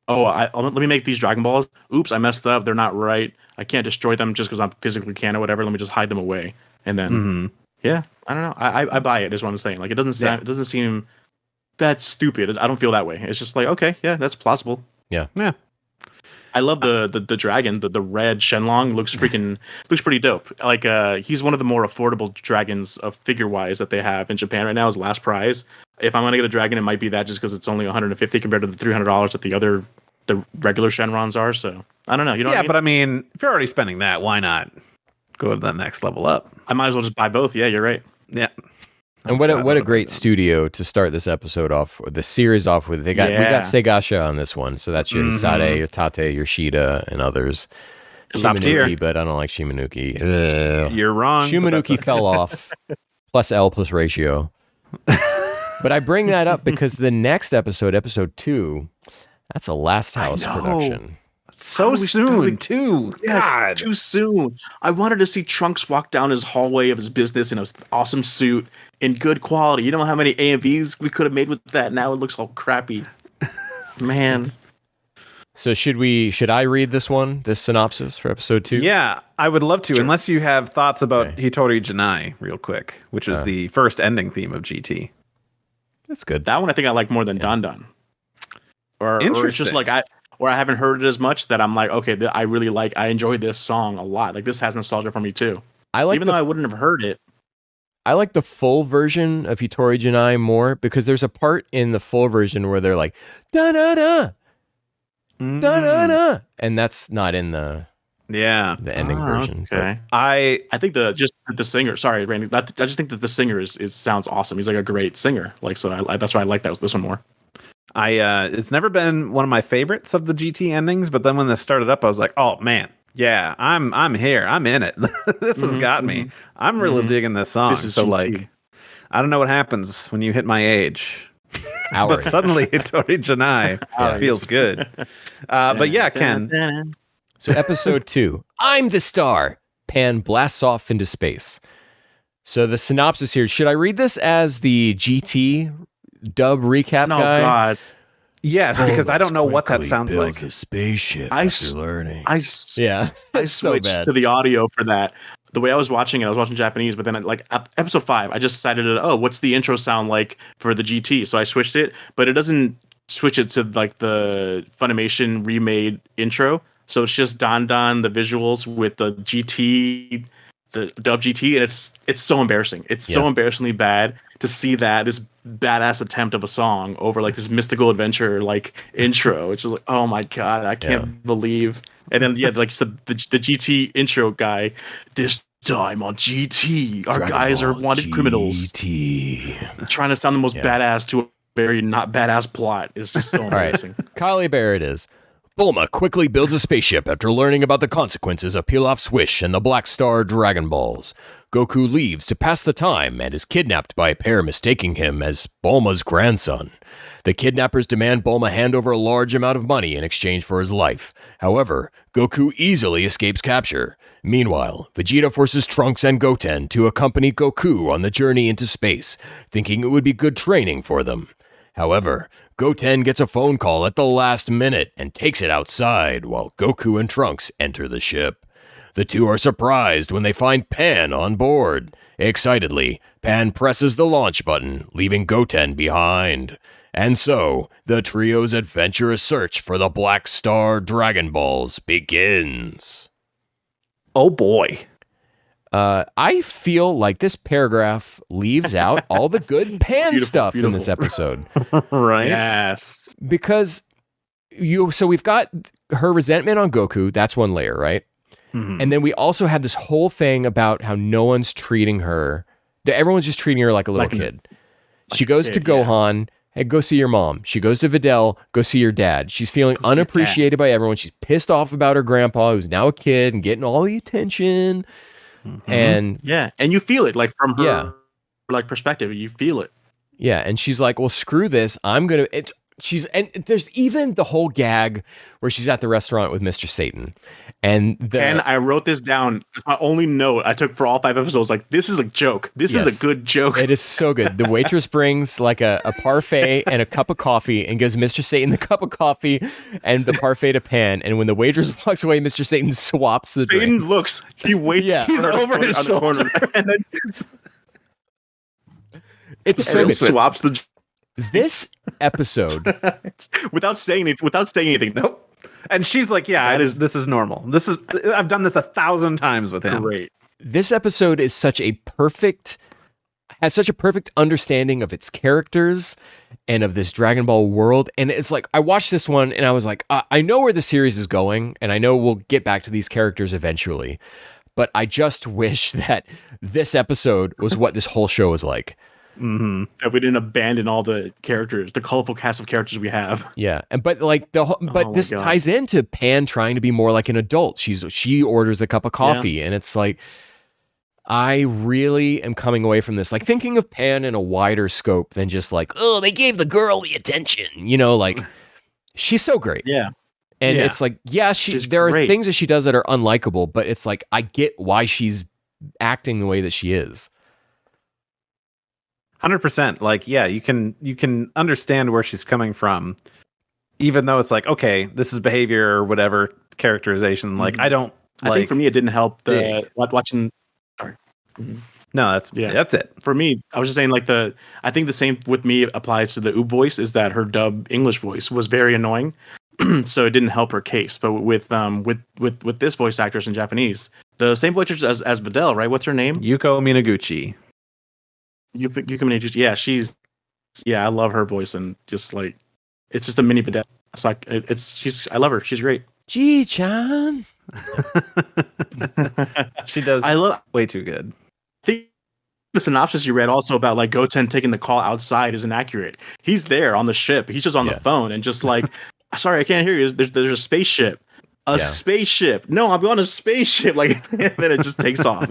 let me make these Dragon Balls. Oops, I messed up. They're not right. I can't destroy them just because I'm physically can or whatever. Let me just hide them away. And then, I don't know. I buy it. Is what I'm saying. Like it doesn't seem that stupid. I don't feel that way. It's just like, okay, yeah, that's plausible. Yeah. I love the dragon, the red Shenlong looks pretty dope. Like he's one of the more affordable dragons of figure wise that they have in Japan right now. Is last prize. If I'm gonna get a dragon, it might be that just because it's only $150 compared to the $300 that the regular Shenrons are. So I don't know. You know? But I mean, if you're already spending that, why not go to the next level up? I might as well just buy both. Yeah, you're right. Yeah. And what a great studio to start this episode off, the series off with. We got Segasha on this one, so that's your Hisade, your Tate, your Shida, and others. Top tier, but I don't like Shimanuki. Ugh. You're wrong. Shimanuki fell off. Plus L plus ratio. But I bring that up because the next episode 2, that's a Last House production. So soon, too. Yes, God. Too soon. I wanted to see Trunks walk down his hallway of his business in an awesome suit in good quality. You know how many AMVs we could have made with that? Now it looks all crappy. Man. So should I read this synopsis for episode 2? Yeah, I would love to, unless you have thoughts about Hitori Janai real quick, which is the first ending theme of GT. That's good. That one I think I like more than Don Don. Or it's just like I haven't heard it as much that I'm like, okay, I enjoy this song a lot. Like this has nostalgia for me too. Even though I wouldn't have heard it. I like the full version of Hitori Janai more because there's a part in the full version where they're like, da da da. Da-na-na. And that's not in the ending version. Okay. I think the singer. Sorry, Randy. I just think that the singer is sounds awesome. He's like a great singer. Like so, that's why I like this one more. It's never been one of my favorites of the GT endings, but then when this started up, I was like, oh man, yeah, I'm here, I'm in it. This has got me. I'm really digging this song. This is so GT. Like, I don't know what happens when you hit my age. But suddenly Tori Janai feels good. But yeah, Ken. So episode 2, I'm the star. Pan blasts off into space. So the synopsis here, should I read this as the GT dub recap guy? No, God. Yes, because I don't know what that sounds like. A spaceship I learning. I switched so to the audio for that. The way I was watching it, I was watching Japanese, but then like episode 5, I just decided, what's the intro sound like for the GT? So I switched it, but it doesn't switch it to like the Funimation remade intro. So it's just Don, the visuals with the GT, the dub GT, and it's so embarrassing. It's so embarrassingly bad to see this badass attempt of a song over like this mystical adventure like intro. It's just like, oh my God, I can't believe. And then like you said, the GT intro guy, this time on GT, our guys are wanted criminals. Trying to sound the most badass to a very not badass plot is just so embarrassing. Right. Kylie Bear it is. Bulma quickly builds a spaceship after learning about the consequences of Pilaf's wish and the Black Star Dragon Balls. Goku leaves to pass the time and is kidnapped by a pair mistaking him as Bulma's grandson. The kidnappers demand Bulma hand over a large amount of money in exchange for his life. However, Goku easily escapes capture. Meanwhile, Vegeta forces Trunks and Goten to accompany Goku on the journey into space, thinking it would be good training for them. However, Goten gets a phone call at the last minute and takes it outside while Goku and Trunks enter the ship. The two are surprised when they find Pan on board. Excitedly, Pan presses the launch button, leaving Goten behind. And so, the trio's adventurous search for the Black Star Dragon Balls begins. Oh boy. I feel like this paragraph leaves out all the good Pan stuff in this episode. Right? Yes. Because so we've got her resentment on Goku, that's one layer, right? Mm-hmm. And then we also have this whole thing about how no one's treating her, everyone's just treating her like a little kid. She goes to Gohan, hey, go see your mom. She goes to Videl, go see your dad. She's feeling unappreciated by everyone. She's pissed off about her grandpa, who's now a kid and getting all the attention. Mm-hmm. And you feel it like from her like perspective, you feel it. Yeah, and she's like, well, screw this. I'm gonna. And there's even the whole gag where she's at the restaurant with Mr. Satan, and Ken, I wrote this down. It's my only note I took for all 5 episodes. Like, this is a joke. This is a good joke. It is so good. The waitress brings like a parfait and a cup of coffee and gives Mr. Satan the cup of coffee and the parfait to Pan. And when the waitress walks away, Mr. Satan swaps the drinks. Satan looks. He waits. Yeah, he's over his shoulder, and then it's so good. Swaps the. This episode without saying anything. Nope. And she's like, yeah, this is normal. I've done this 1,000 times with him. Great. This episode is has such a perfect understanding of its characters and of this Dragon Ball world. And it's like, I watched this one and I was like, I know where the series is going and I know we'll get back to these characters eventually. But I just wish that this episode was what this whole show was like. Mm-hmm. That we didn't abandon all the characters, the colorful cast of characters we have. Yeah, but like this ties into Pan trying to be more like an adult. She orders a cup of coffee, and it's like I really am coming away from this like thinking of Pan in a wider scope than just like, oh, they gave the girl the attention, like she's so great. Yeah. And it's like, there are things that she does that are unlikable, but it's like I get why she's acting the way that she is. 100%. Like, yeah, you can understand where she's coming from, even though it's like, okay, this is behavior or whatever characterization. Like, I think for me, it didn't help watching. Sorry. Mm-hmm. No, that's it. For me, I was just saying, like I think the same with me applies to the Oob voice. Is that her dub English voice was very annoying, so it didn't help her case. But with this voice actress in Japanese, the same voice actress as Videl, right? What's her name? Yuko Minaguchi. I love her voice and just like it's just a mini Videl. It's like I love her. She's great. Ji-chan. She does way too good. I think the synopsis you read also about like Goten taking the call outside is inaccurate. He's there on the ship. He's just on the phone and just like, sorry, I can't hear you. There's a spaceship. Spaceship. No, I'm on a spaceship. Like, and then it just takes off.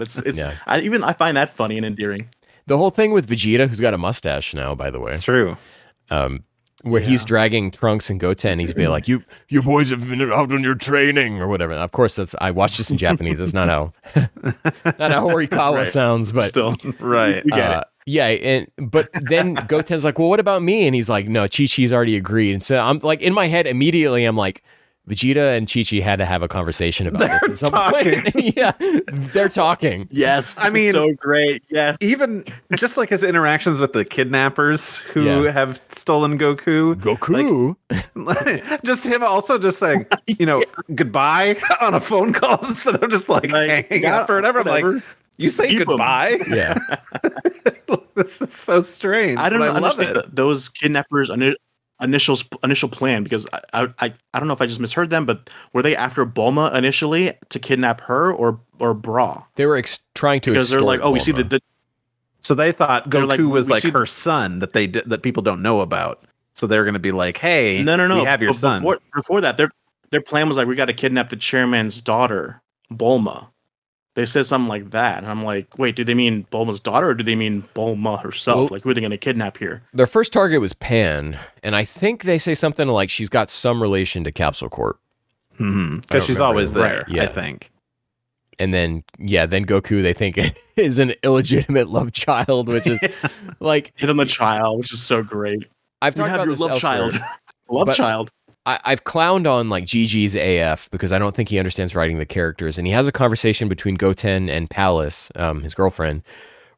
I find that funny and endearing. The whole thing with Vegeta, who's got a mustache now, by the way. It's true. Where he's dragging Trunks and Goten, he's being like, "You boys have been out on your training," or whatever. And of course, I watched this in Japanese. That's not how Horikawa sounds, but still, right. You get it. Yeah, but then Goten's like, "Well, what about me?" And he's like, "No, Chi-Chi's already agreed." And so I'm like, in my head, immediately, I'm like, Vegeta and Chi-Chi had to have a conversation about this at some point. Yeah, they're talking. Yes, I mean, so great. Yes, even just like his interactions with the kidnappers who have stolen Goku. Like, just him also just saying, goodbye on a phone call instead of just like hanging up or whatever. I'm like, you say Keep goodbye? Yeah. This is so strange. I don't understand those kidnappers' initial plan, because I don't know if I just misheard them, but were they after Bulma initially to kidnap her or Bra? They were trying to, because they're like, oh, we see the so they thought Goku was like her son that people don't know about. So they're going to be like, hey, no, we have your son. Before that, their plan was like, we got to kidnap the chairman's daughter, Bulma. They said something like that. And I'm like, wait, do they mean Bulma's daughter or do they mean Bulma herself? Well, like, who are they going to kidnap here? Their first target was Pan. And I think they say something like she's got some relation to Capsule Corp. Because she's always there, I think. And then Goku, they think, is an illegitimate love child, which is like... Hit on the child, which is so great. I've talked about this love child. Love child. I've clowned on like GG's AF because I don't think he understands writing the characters. And he has a conversation between Goten and Palace, his girlfriend,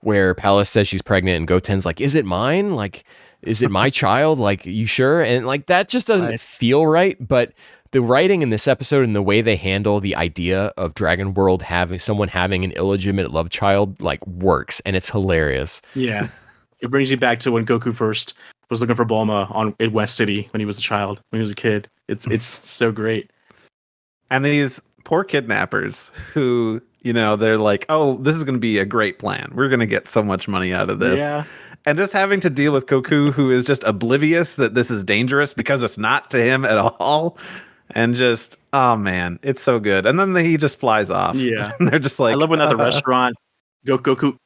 where Palace says she's pregnant and Goten's like, is it mine? Like, is it my child? Like, you sure? And like, that just doesn't feel right. But the writing in this episode and the way they handle the idea of Dragon World having an illegitimate love child, like, works. And it's hilarious. Yeah. It brings you back to when Goku first was looking for Bulma in West City when he was a child, when he was a kid. It's so great. And these poor kidnappers who, they're like, oh, this is going to be a great plan. We're going to get so much money out of this. Yeah. And just having to deal with Goku, who is just oblivious that this is dangerous because it's not to him at all. And just, oh man, it's so good. And then he just flies off. Yeah. And they're just like, I love when at the restaurant, Goku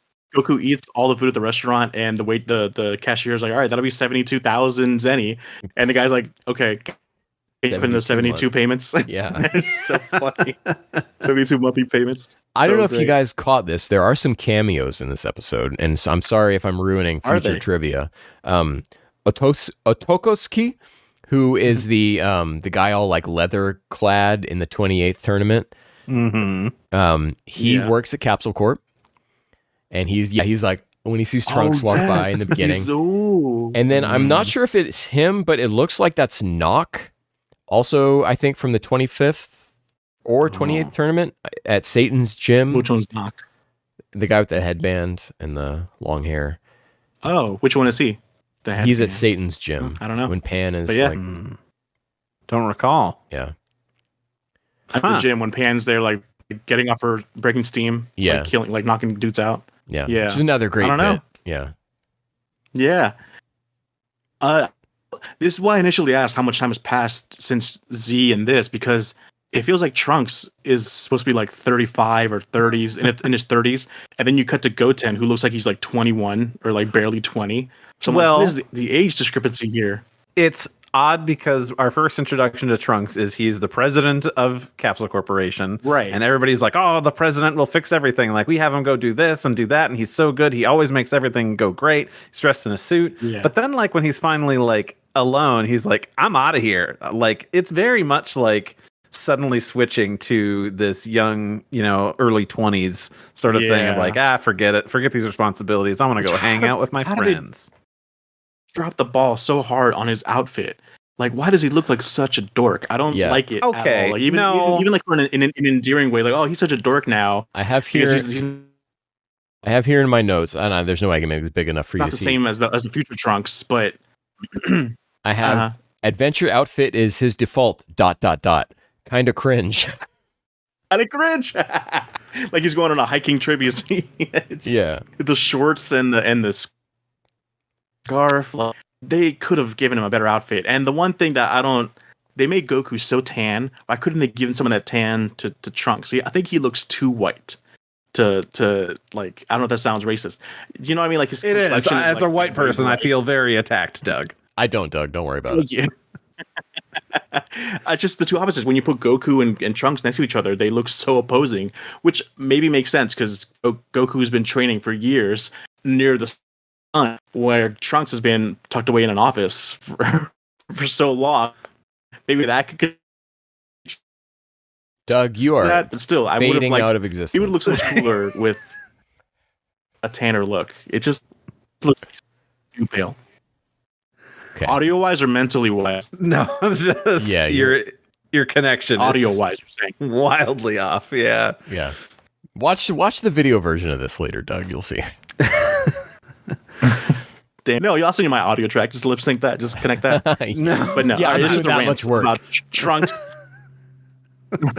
eats all the food at the restaurant, and the cashier's like, all right, that'll be 72,000 zenny, and the guy's like, okay, in the 72 payments. Yeah, it's so funny. 72 monthly payments. I don't know if you guys caught this. There are some cameos in this episode, and so I'm sorry if I'm ruining future trivia. Otokoski, who is the guy all like leather clad in the 28th tournament. He works at Capsule Corp. And he's like, when he sees Trunks walk by in the beginning. And then I'm not sure if it's him, but it looks like that's Nock. Also, I think from the 25th or 28th tournament at Satan's gym. Which one's Nock? The guy with the headband and the long hair. Oh, which one is he? He's at Satan's gym. I don't know. When Pan is like... Don't recall. Yeah. At the gym, when Pan's there, like, getting off her, breaking steam. Yeah. Like, killing, like, knocking dudes out. Yeah. Which is another great bit. Yeah. Yeah. This is why I initially asked how much time has passed since Z and this, because it feels like Trunks is supposed to be like 35 or 30s in his 30s, and then you cut to Goten, who looks like he's like 21 or like barely 20. So what is the age discrepancy here? It's odd because our first introduction to Trunks is he's the president of Capsule Corporation. Right. And everybody's like, oh, the president will fix everything. Like, we have him go do this and do that. And he's so good. He always makes everything go great. He's dressed in a suit. Yeah. But then, like, when he's finally, like, alone, he's like, I'm out of here. Like, it's very much like suddenly switching to this young, early 20s sort of thing of like, forget it. Forget these responsibilities. I want to go hang out with my friends. Drop the ball so hard on his outfit. Like, why does he look like such a dork? I don't like it. Okay, at all. Like, even like for an endearing way. Like, oh, he's such a dork now. I have here in my notes. And there's no way I can make this big enough for you to see. Not the same as the future Trunks, but I have Adventure outfit is his default ... Kind of cringe. Kind of cringe. Like he's going on a hiking trip. Yeah. The shorts and the scarf. Like, they could have given him a better outfit. And the one thing that they made Goku so tan. Why couldn't they give some of that tan to Trunks? See, I think he looks too white to like. I don't know if that sounds racist. Do you know what I mean? Like his it is. As like, a white person, I feel very attacked, Doug. I don't, Doug. Don't worry about it. Yeah. Just the two opposites. When you put Goku and Trunks next to each other, they look so opposing, which maybe makes sense because Goku's been training for years near the sun, where Trunks has been tucked away in an office for so long. Maybe that could. Doug, you are that, but still, I would have liked out of existence. He would look so much cooler with a tanner look. It just looks too pale. Okay. Audio wise or mentally wise? No, just your connection. Audio wise, you're saying wildly off. Yeah. Yeah. Watch the video version of this later, Doug. You'll see. Damn. No, y'all send you my audio track. Just lip sync that. Just connect that. No, but no. Yeah, it's just not much work. About Trunks. Let's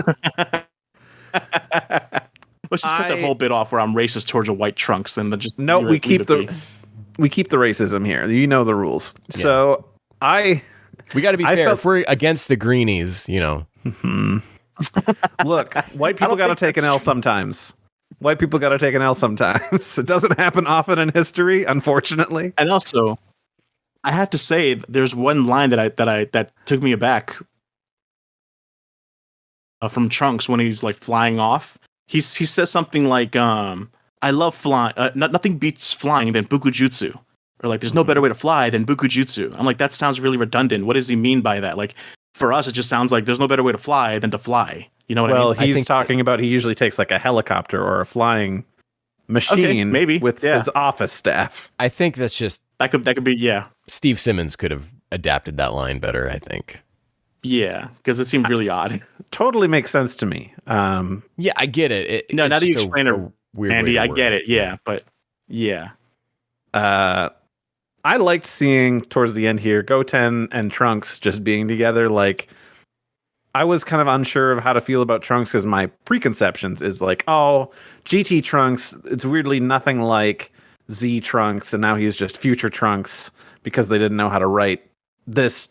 just cut that whole bit off where I'm racist towards a white Trunks, and then just we keep the racism here. You know the rules. Yeah. So we got to be fair. If we're against the greenies, you know. Look, white people got to take an L sometimes. White people got to take an L sometimes. It doesn't happen often in history, unfortunately. And also, I have to say, there's one line that took me aback from Trunks when he's like flying off. He says something like, "I love flying. Nothing beats flying than Bukujutsu." Or like, "There's no better way to fly than Bukujutsu." I'm like, that sounds really redundant. What does he mean by that? Like, for us, it just sounds like there's no better way to fly than to fly. You know what I mean? Well, he's talking about he usually takes like a helicopter or a flying machine, maybe with his office staff. I think that's just that could be Steve Simmons could have adapted that line better, I think. Yeah, because it seemed really odd. Totally makes sense to me. Yeah, I get it. Now that you explain it, weird Andy, I get it. Yeah, but yeah. I liked seeing towards the end here Goten and Trunks just being together. Like, I was kind of unsure of how to feel about Trunks because my preconceptions is like, oh, GT Trunks, it's weirdly nothing like Z Trunks, and now he's just future Trunks because they didn't know how to write this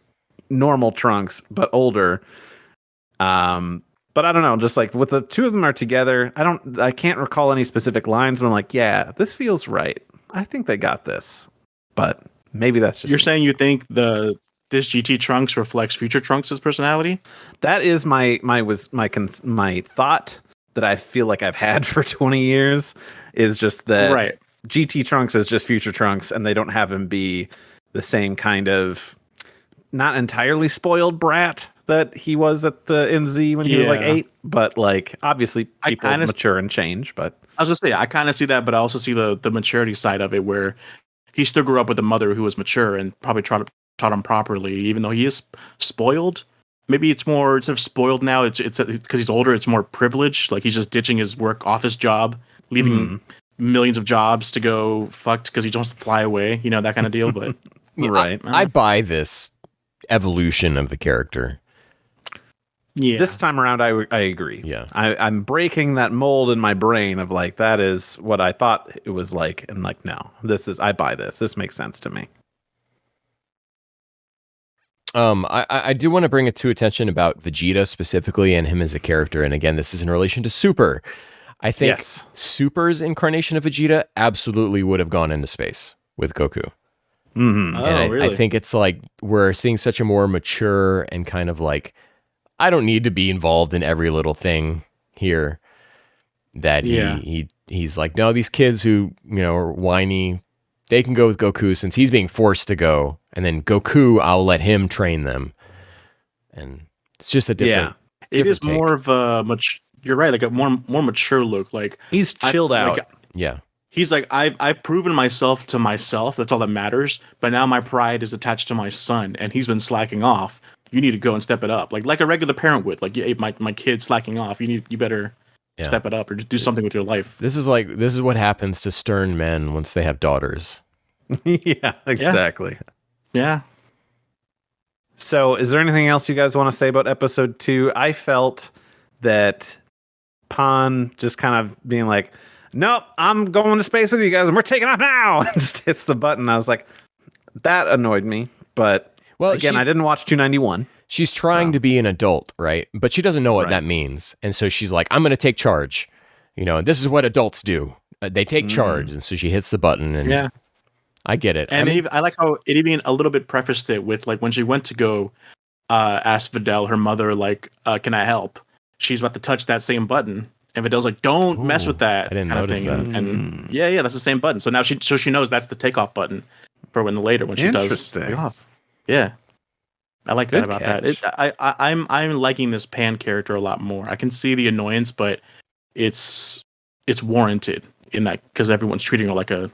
normal Trunks, but older. But I don't know, just like with the two of them are together, I can't recall any specific lines, but I'm like, yeah, this feels right. I think they got this. But maybe that's just You're saying you think this GT Trunks reflects future Trunks' personality? That is my thought that I feel like I've had for 20 years is just that GT Trunks is just future Trunks, and they don't have him be the same kind of not entirely spoiled brat that he was in Z when he was like 8, but like obviously people mature and change. But I was gonna say I kind of see that, but I also see the maturity side of it where he still grew up with a mother who was mature and probably taught him properly, even though he is spoiled. Maybe it's more instead of spoiled now, it's because he's older. It's more privileged. Like he's just ditching his office job, leaving millions of jobs to go fucked because he just wants to fly away. You know, that kind of deal. But I buy this evolution of the character. Yeah, this time around, I agree. Yeah, I'm breaking that mold in my brain of like that is what I thought it was like, and like no, I buy this. This makes sense to me. I do want to bring it to attention about Vegeta specifically and him as a character, and again, this is in relation to Super. I think Super's incarnation of Vegeta absolutely would have gone into space with Goku. Mm-hmm. And really? I think it's like we're seeing such a more mature and kind of like, I don't need to be involved in every little thing here. That he's like, no, these kids who, you know, are whiny, they can go with Goku since he's being forced to go. And then Goku, I'll let him train them. And it's just a different. Yeah, it is more of a you're right, like a more mature look. Like he's chilled out. Yeah. He's like, I've proven myself to myself. That's all that matters. But now my pride is attached to my son, and he's been slacking off. You need to go and step it up, like a regular parent would. Like, hey, my kid's slacking off. You better step it up or just do something with your life. This is what happens to stern men once they have daughters. Yeah, exactly. Yeah. So, is there anything else you guys want to say about episode 2? I felt that Pan just kind of being like, nope, I'm going to space with you guys and we're taking off now, and just hits the button. I was like, that annoyed me. But again, I didn't watch 291. She's trying to be an adult, right? But she doesn't know what that means. And so she's like, I'm going to take charge. And this is what adults do. They take charge. And so she hits the button. And I get it. And I like how it even a little bit prefaced it with, like, when she went to go ask Videl, her mother, like, can I help? She's about to touch that same button. And Videl's like, don't mess with that. I didn't notice that. And yeah, that's the same button. So now she knows that's the takeoff button for when she does take off. Yeah. I like that about that. I'm liking this Pan character a lot more. I can see the annoyance, but it's warranted in that, because everyone's treating her like a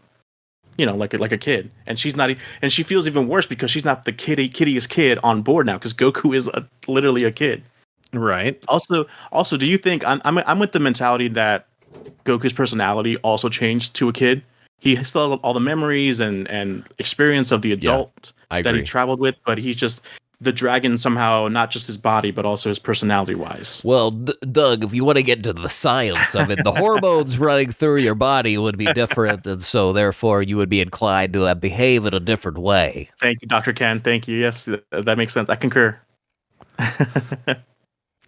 kid, and she's not, and she feels even worse because she's not the kiddiest kid on board now, because Goku is literally a kid. Right. Also, do you think I'm with the mentality that Goku's personality also changed to a kid? He still has all the memories and experience of the adult that he traveled with, but he's just the dragon somehow, not just his body, but also his personality-wise. Well, Doug, if you want to get to the science of it, the hormones running through your body would be different, and so therefore you would be inclined to behave in a different way. Thank you, Dr. Ken. Thank you. Yes, that makes sense. I concur.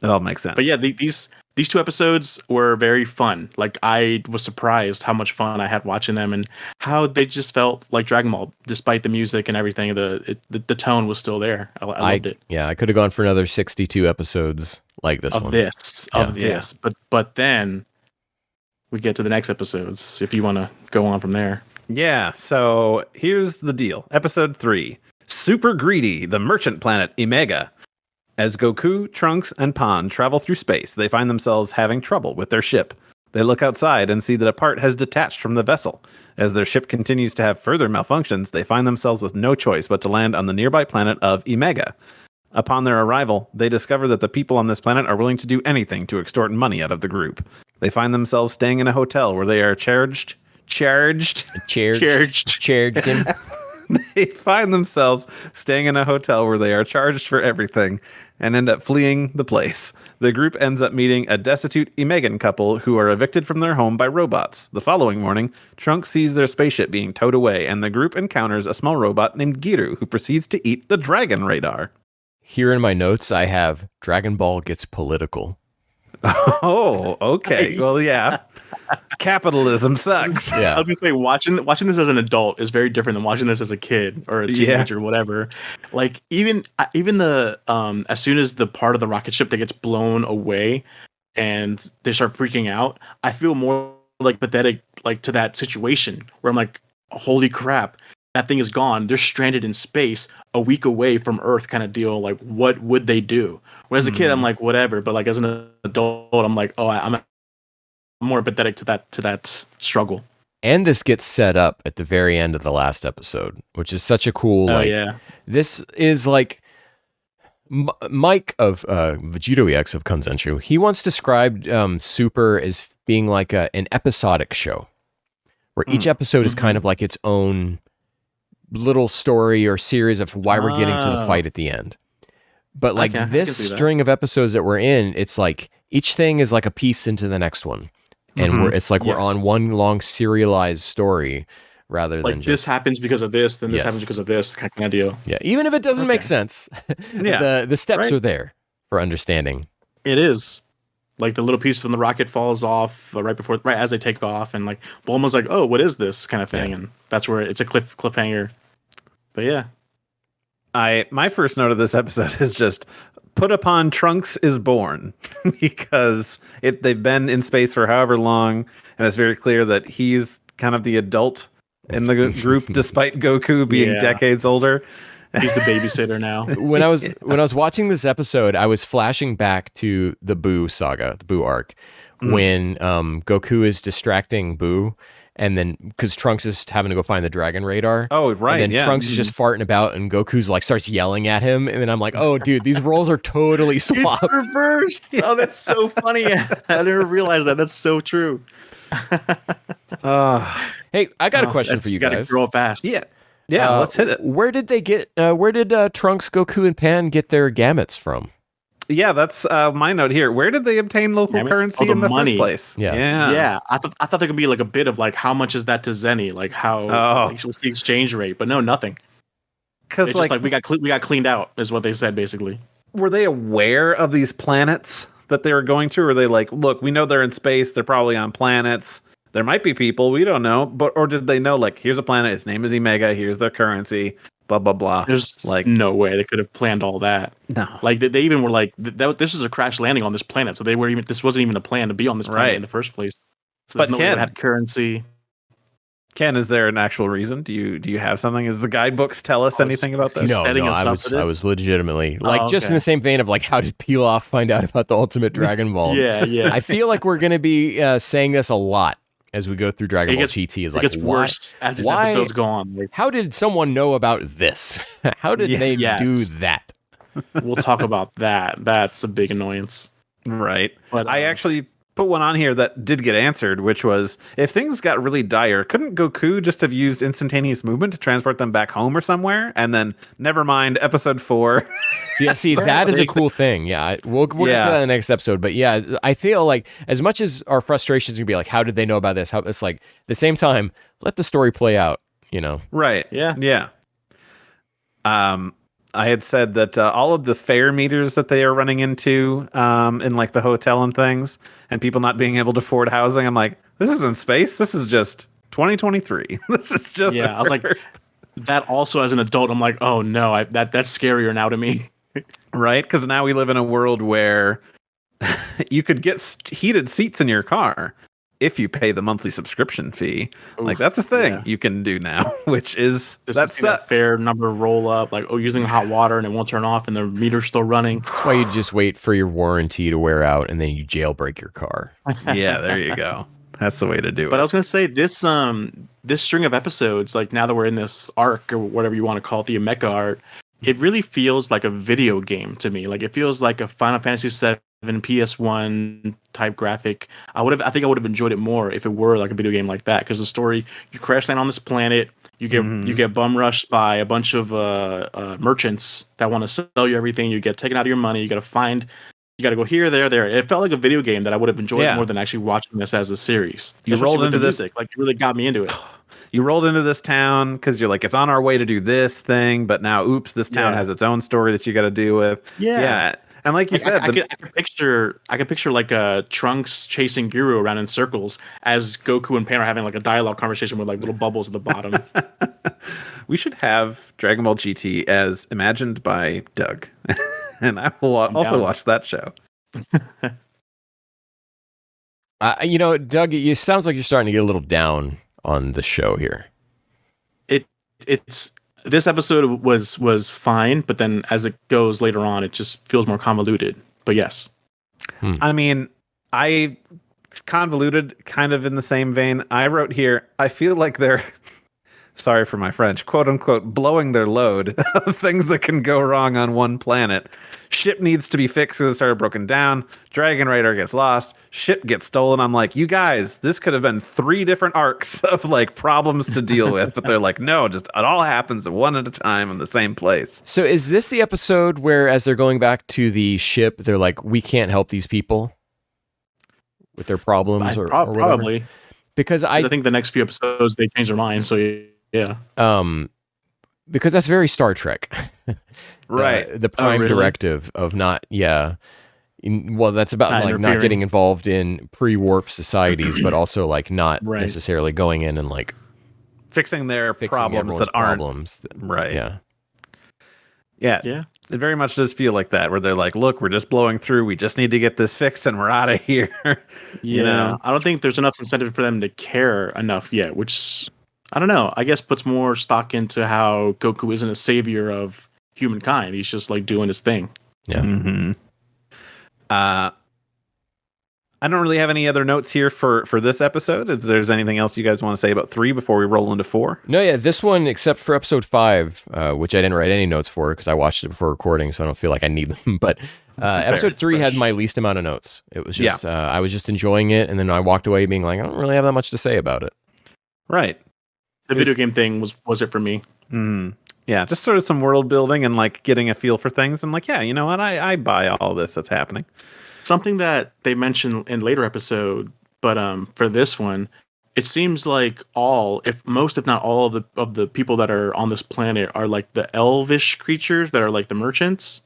It all makes sense. But yeah, these 2 episodes were very fun. Like, I was surprised how much fun I had watching them, and how they just felt like Dragon Ball, despite the music and everything. The tone was still there. I loved it. Yeah, I could have gone for another 62 episodes like this one. Of this. But then we get to the next episodes, if you want to go on from there. Yeah, so here's the deal. Episode 3, Super Greedy, the merchant planet Imegga. As Goku, Trunks, and Pan travel through space, they find themselves having trouble with their ship. They look outside and see that a part has detached from the vessel. As their ship continues to have further malfunctions, they find themselves with no choice but to land on the nearby planet of Imegga. Upon their arrival, they discover that the people on this planet are willing to do anything to extort money out of the group. They find themselves staying in a hotel where they are charged. They find themselves staying in a hotel where they are charged for everything and end up fleeing the place. The group ends up meeting a destitute Imeggan couple who are evicted from their home by robots. The following morning, Trunks sees their spaceship being towed away, and the group encounters a small robot named Giru who proceeds to eat the Dragon Radar. Here in my notes, I have Dragon Ball gets political. Oh, okay. Well, yeah. Capitalism sucks. Yeah. I was gonna say, watching this as an adult is very different than watching this as a kid or a teenager or whatever. Like, even the as soon as the part of the rocket ship that gets blown away and they start freaking out, I feel more like pathetic, like, to that situation where I'm like, holy crap, that thing is gone. They're stranded in space a week away from Earth, kind of deal. Like, what would they do? Whereas as a kid, I'm like, whatever. But like, as an adult, I'm like, oh, I'm more empathetic to that struggle. And this gets set up at the very end of the last episode, which is such a cool. This is like Mike of Vegito EX of Kanzenshu. He once described Super as being like an episodic show, where each episode is kind of like its own little story or series of why we're getting to the fight at the end. But like this string of episodes that we're in, it's like each thing is like a piece into the next one. And we're on one long serialized story rather than just this happens because of this, then this happens because of this kind of deal. Yeah, even if it doesn't make sense, the steps are there for understanding. It is. Like, the little piece from the rocket falls off right as they take off, and like Bulma's like, "Oh, what is this?" kind of thing, and that's where it's a cliffhanger. But yeah, my first note of this episode is just put upon Trunks is born, because they've been in space for however long, and it's very clear that he's kind of the adult in the group, despite Goku being decades older. He's the babysitter now. When I was watching this episode, I was flashing back to the Boo saga, the Boo arc, when Goku is distracting Boo, and then because Trunks is having to go find the Dragon Radar. Oh, right. And then Trunks is just farting about, and Goku's like starts yelling at him, and then I'm like, oh, dude, these roles are totally swapped. It's reversed. Oh, that's so funny. I never realized that. That's so true. Hey, I got a question for you guys. Gotta grow up fast. Yeah. Yeah, let's hit it. Where did they get? Where did Trunks, Goku, and Pan get their gamuts from? Yeah, that's my note here. Where did they obtain local currency in the money. First place? Yeah. I thought there could be like a bit of like how much is that to Zenny? Like what's the exchange rate? But no, nothing. Because like we got cleaned out is what they said basically. Were they aware of these planets that they were going to? Or were they like, look, we know they're in space. They're probably on planets. There might be people. We don't know. Or did they know, like, here's a planet. Its name is Imegga. Here's their currency. Blah, blah, blah. There's like no way they could have planned all that. No. Like, they even were like, this is a crash landing on this planet. So this wasn't even a plan to be on this planet in the first place. So there's no way to have currency. Ken, is there an actual reason? Do you have something? Does the guidebooks tell us anything about this? No, I was legitimately just in the same vein of like, how did Pilaf find out about the Ultimate Dragon Ball? Yeah. I feel like we're going to be saying this a lot as we go through Dragon Ball GT. Is like, it gets worse as these episodes go on. Like, how did someone know about this? How did they do that? We'll talk about that. That's a big annoyance. Right. But I actually put one on here that did get answered, which was, if things got really dire, couldn't Goku just have used instantaneous movement to transport them back home or somewhere? And then, never mind, episode 4. Yeah, see, that is a cool thing. Yeah, we'll get to that in the next episode. But yeah, I feel like as much as our frustrations can be like, how did they know about this? How it's like, at the same time, let the story play out, you know? Right. Yeah. I had said that all of the fare meters that they are running into in like the hotel and things, and people not being able to afford housing, I'm like, this isn't space. This is just 2023. This is just I was like, that also as an adult, I'm like, oh no, that's scarier now to me. Right? Because now we live in a world where you could get heated seats in your car if you pay the monthly subscription fee. Oof, like, that's a thing you can do now, which is that fair number roll up, like, using hot water and it won't turn off and the meter's still running. That's why you just wait for your warranty to wear out and then you jailbreak your car. Yeah, there you go. That's the way to do it. But I was going to say, this string of episodes, like now that we're in this arc or whatever you want to call it, the Imegga arc, it really feels like a video game to me. Like, it feels like a Final Fantasy VII PS1 type graphic. I think I would have enjoyed it more if it were like a video game like that, because the story, you crash land on this planet, you get bum rushed by a bunch of merchants that want to sell you everything, you get taken out of your money, you got to go here, there. It felt like a video game that I would have enjoyed more than actually watching this as a series. You rolled into this, music, like, it really got me into it. You rolled into this town because you're like, it's on our way to do this thing, but now, oops, this town has its own story that you got to deal with. Yeah. And like you said, I could picture like Trunks chasing Guru around in circles as Goku and Pan are having like a dialogue conversation with like little bubbles at the bottom. We should have Dragon Ball GT as imagined by Doug, and I will also watch that show. Doug, it sounds like you're starting to get a little down on the show here. It's this episode was fine, but then as it goes later on, it just feels more convoluted. But yes, I mean, I convoluted kind of in the same vein. I wrote here, I feel like they're, sorry for my French, quote unquote, blowing their load of things that can go wrong on one planet. Ship needs to be fixed because it started broken down. Dragon Raider gets lost. Ship gets stolen. I'm like, you guys, this could have been 3 different arcs of like problems to deal with, but they're like, no, just it all happens one at a time in the same place. So is this the episode where, as they're going back to the ship, they're like, we can't help these people with their problems or probably? Because I think the next few episodes they change their mind. So yeah. Because that's very Star Trek. Right. The prime directive of not, that's about not getting involved in pre-warp societies, but also like not necessarily going in and like fixing their problems that aren't right. Yeah. It very much does feel like that, where they're like, look, we're just blowing through. We just need to get this fixed and we're out of here. You know? I don't think there's enough incentive for them to care enough yet, which, I don't know, I guess puts more stock into how Goku isn't a savior of humankind. He's just like doing his thing. Yeah. Mm-hmm. I don't really have any other notes here for this episode. If there's anything else you guys want to say about 3 before we roll into 4? No, this one, except for episode 5, which I didn't write any notes for because I watched it before recording, so I don't feel like I need them. But episode 3 had my least amount of notes. It was just, I was just enjoying it, and then I walked away being like, I don't really have that much to say about it. Right. The video game thing was it for me. Yeah, just sort of some world building and like getting a feel for things, and like, yeah, you know what, I buy all this that's happening. Something that they mentioned in later episode, but for this one, it seems like if not all of the people that are on this planet are like the elvish creatures that are like the merchants.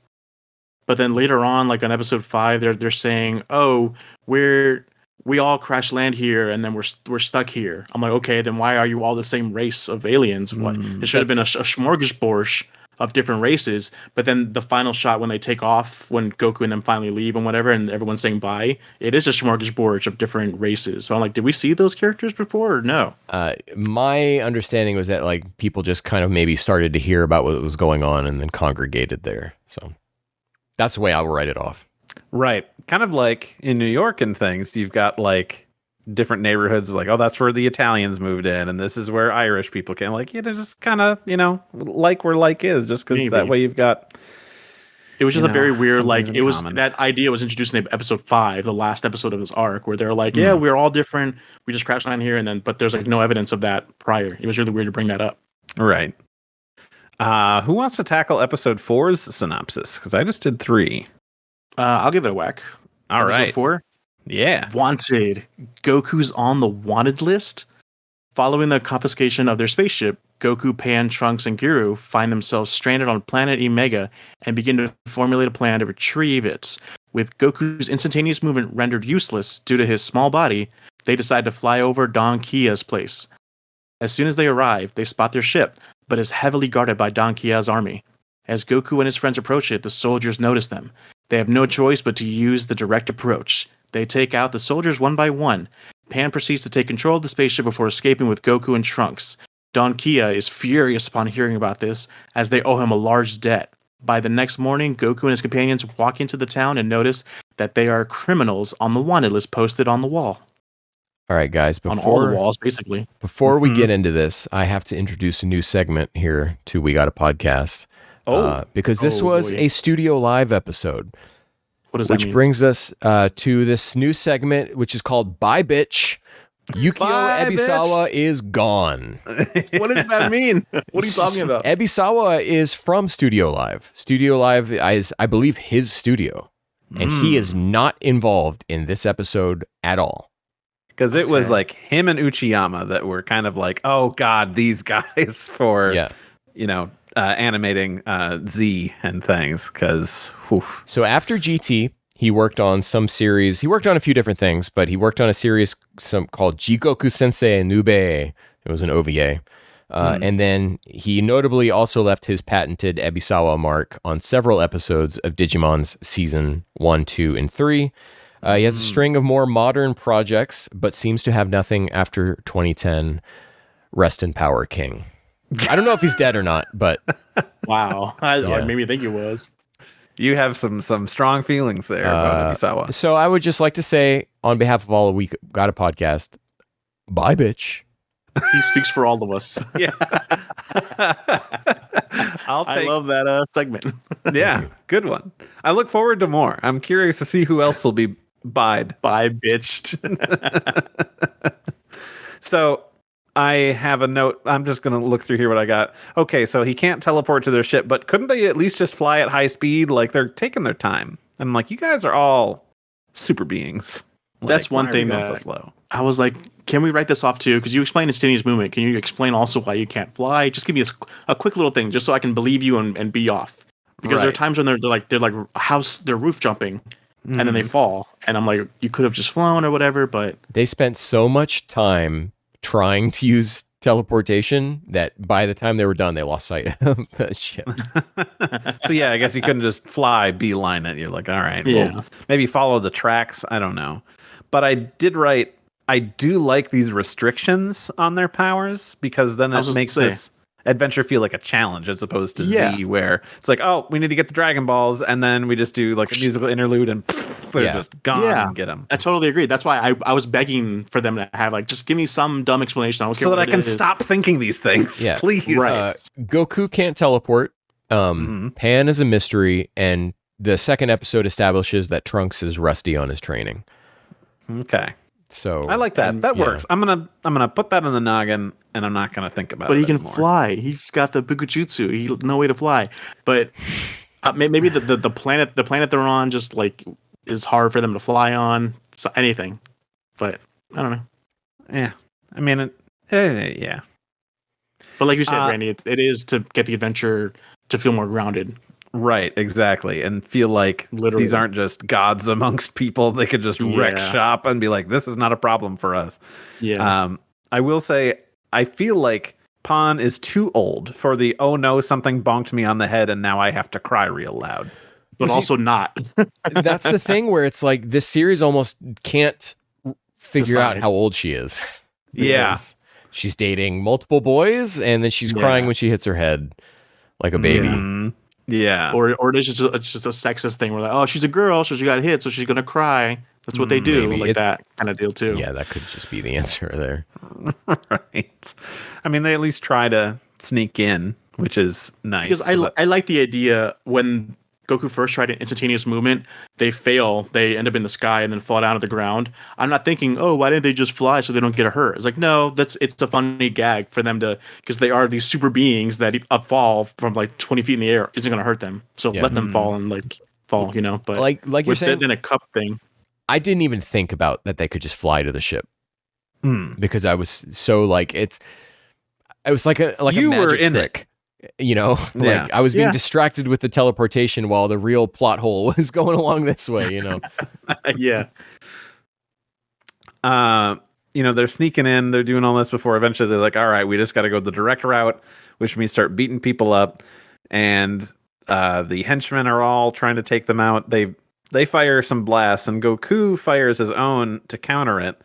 But then later on, like on episode 5, they're saying, "Oh, we all crash land here, and then we're stuck here." I'm like, okay, then why are you all the same race of aliens? What it should have been a smorgasbord of different races. But then the final shot when they take off, when Goku and them finally leave and whatever, and everyone's saying bye, it is a smorgasbord of different races. So I'm like, did we see those characters before or no? My understanding was that like people just kind of maybe started to hear about what was going on and then congregated there. So that's the way I'll write it off. Right. Kind of like in New York and things, you've got like different neighborhoods like, oh, that's where the Italians moved in, and this is where Irish people came. Like, just kind of, like where like is, just because that way you've got. It was just a very weird, like, it was common. That idea was introduced in episode 5, the last episode of this arc, where they're like, yeah, we're all different. We just crash land here, but there's like no evidence of that prior. It was really weird to bring that up. Right. Who wants to tackle episode 4's synopsis? Because I just did 3. I'll give it a whack. All right. Episode 4? Yeah. Wanted. Goku's on the wanted list. Following the confiscation of their spaceship, Goku, Pan, Trunks, and Guru find themselves stranded on planet Imegga and begin to formulate a plan to retrieve it. With Goku's instantaneous movement rendered useless due to his small body, they decide to fly over Don Kia's place. As soon as they arrive, they spot their ship, but is heavily guarded by Don Kia's army. As Goku and his friends approach it, the soldiers notice them. They have no choice but to use the direct approach. They take out the soldiers one by one. Pan proceeds to take control of the spaceship before escaping with Goku and Trunks. Don Kia is furious upon hearing about this, as they owe him a large debt. By the next morning, Goku and his companions walk into the town and notice that they are criminals on the wanted list posted on the wall. All right, guys. On all the walls, basically. Before we get into this, I have to introduce a new segment here to We Got a Podcast. Because this was a Studio Live episode. What does that mean? Which brings us to this new segment, which is called Bye Bitch. Yukio Ebisawa is gone. What does that mean? What are you talking about? Ebisawa is from Studio Live. Studio Live is, I believe, his studio. And he is not involved in this episode at all. Because it was like him and Uchiyama that were kind of like, oh, God, these guys for, animating Z and things. So after GT, he worked on some series. He worked on a few different things, but he worked on a series called Jigoku Sensei Nube. It was an OVA. And then he notably also left his patented Ebisawa mark on several episodes of Digimon's season 1, 2, and 3. He has a string of more modern projects, but seems to have nothing after 2010. Rest in power, King. I don't know if he's dead or not, but wow, it made me think he was. You have some strong feelings there about Ebisawa. So I would just like to say, on behalf of all of We Got a Podcast, bye, bitch. He speaks for all of us. Yeah, I love that segment. Yeah, good one. I look forward to more. I'm curious to see who else will be bye bitched. So I have a note. I'm just going to look through here what I got. Okay, so he can't teleport to their ship, but couldn't they at least just fly at high speed? Like, they're taking their time. And I'm like, you guys are all super beings. Like, that's one thing that so slow. I was like, can we write this off too? Because you explained instantaneous movement. Can you explain also why you can't fly? Just give me a quick little thing, just so I can believe you and be off. Because there are times when they're like they're roof jumping, and then they fall, and I'm like, you could have just flown or whatever. But they spent so much time trying to use teleportation that by the time they were done, they lost sight of the ship. So yeah, I guess you couldn't just fly, beeline it. You're like, all right, well, maybe follow the tracks. I don't know. But I did write, I do like these restrictions on their powers, because then it makes this adventure feel like a challenge as opposed to Z, where it's like, oh, we need to get the Dragon Balls, and then we just do like a musical interlude and they're just gone and get them. I totally agree. That's why I was begging for them to have like, just give me some dumb explanation. So that I can stop thinking these things, please. Right. Goku can't teleport. Pan is a mystery, and the second episode establishes that Trunks is rusty on his training. Okay. So I like that. That works. I'm gonna put that in the noggin, and I'm not gonna think about it. But he can anymore. fly. He's got the Bukujutsu. He's no way to fly. But maybe the planet they're on just like is hard for them to fly on. So anything. But I don't know. Yeah, I mean, yeah. But like you said, Randy, it is to get the adventure to feel more grounded. Right, exactly, and feel like Literally. these aren't just gods amongst people. They could just wreck shop and be like, "This is not a problem for us." Yeah. I will say, I feel like Pawn is too old for the "oh no, something bonked me on the head and now I have to cry real loud." But also not. That's the thing where it's like this series almost can't figure out how old she is. Yeah, she's dating multiple boys, and then she's crying when she hits her head like a baby. Mm-hmm. Yeah, or it's just a sexist thing. We're like, oh, she's a girl, so she got hit, so she's gonna cry. That's what they do, maybe. That kind of deal too. Yeah, that could just be the answer there. Right. I mean, they at least try to sneak in, which is nice. Because I like the idea when Goku first tried an instantaneous movement, they fail, they end up in the sky and then fall down to the ground. I'm not thinking, oh, why didn't they just fly so they don't get hurt? It's like, no, it's a funny gag for them to, because they are these super beings that a fall from like 20 feet in the air isn't going to hurt them. So let them fall and fall, But like you're saying, then a cup thing. I didn't even think about that they could just fly to the ship because I was so like it was like a magic trick. I was being distracted with the teleportation while the real plot hole was going along this way, Yeah. They're sneaking in, they're doing all this before eventually they're like, all right, we just got to go the direct route, which means start beating people up. And the henchmen are all trying to take them out. They fire some blasts, and Goku fires his own to counter it.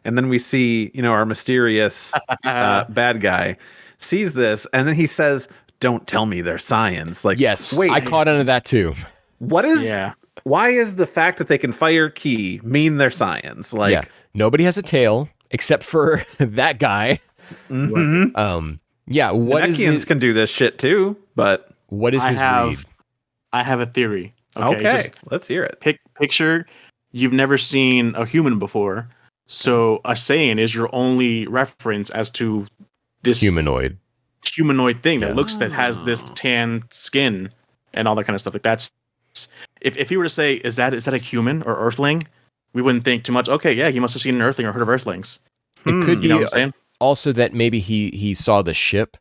And then we see, our mysterious bad guy sees this, and then he says, "Don't tell me they're Saiyans." Like, yes, wait, I caught on to that too. What is? Yeah. Why is the fact that they can fire ki mean they're Saiyans? Like, nobody has a tail except for that guy. Mm-hmm. What is Namekians can do this shit too, but what is his read? I have a theory. Okay, let's hear it. Picture you've never seen a human before, so a Saiyan is your only reference as to this humanoid thing that has this tan skin and all that kind of stuff. Like that's if you were to say, is that a human or Earthling, we wouldn't think too much. Okay, yeah, he must have seen an Earthling or heard of Earthlings. It could be what I'm saying? Also that maybe he saw the ship,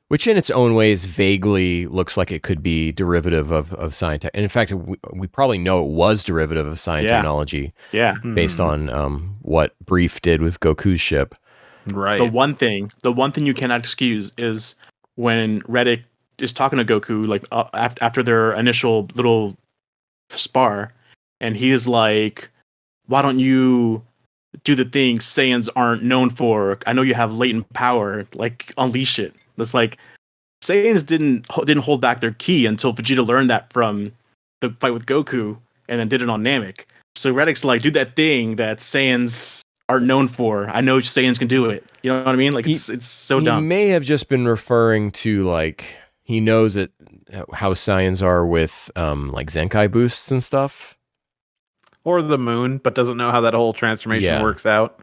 which in its own ways vaguely looks like it could be derivative of science. And in fact, we probably know it was derivative of science technology. Yeah, based on what Brief did with Goku's ship. Right. The one thing you cannot excuse is when Reddick is talking to Goku, like after their initial little spar, and he's like, "Why don't you do the things Saiyans aren't known for? I know you have latent power. Like unleash it." That's like Saiyans didn't hold back their ki until Vegeta learned that from the fight with Goku, and then did it on Namek. So Reddick's like, "Do that thing that Saiyans are known for. I know Saiyans can do it." You know what I mean? Like it's so dumb. He may have just been referring to like he knows it how Saiyans are with like Zenkai boosts and stuff, or the moon, but doesn't know how that whole transformation works out.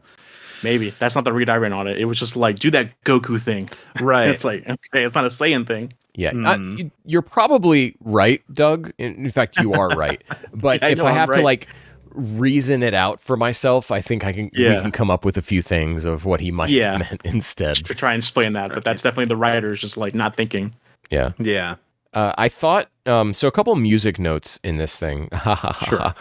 Maybe that's not the read I ran on it. It was just like, do that Goku thing, right? It's like, okay, it's not a Saiyan thing. Yeah, you're probably right, Doug. In fact, you are right. But if I have to like reason it out for myself, I think we can come up with a few things of what he might have meant instead. To try and explain that, but that's definitely the writers just like not thinking. Yeah. Yeah. I thought so. A couple music notes in this thing. Sure.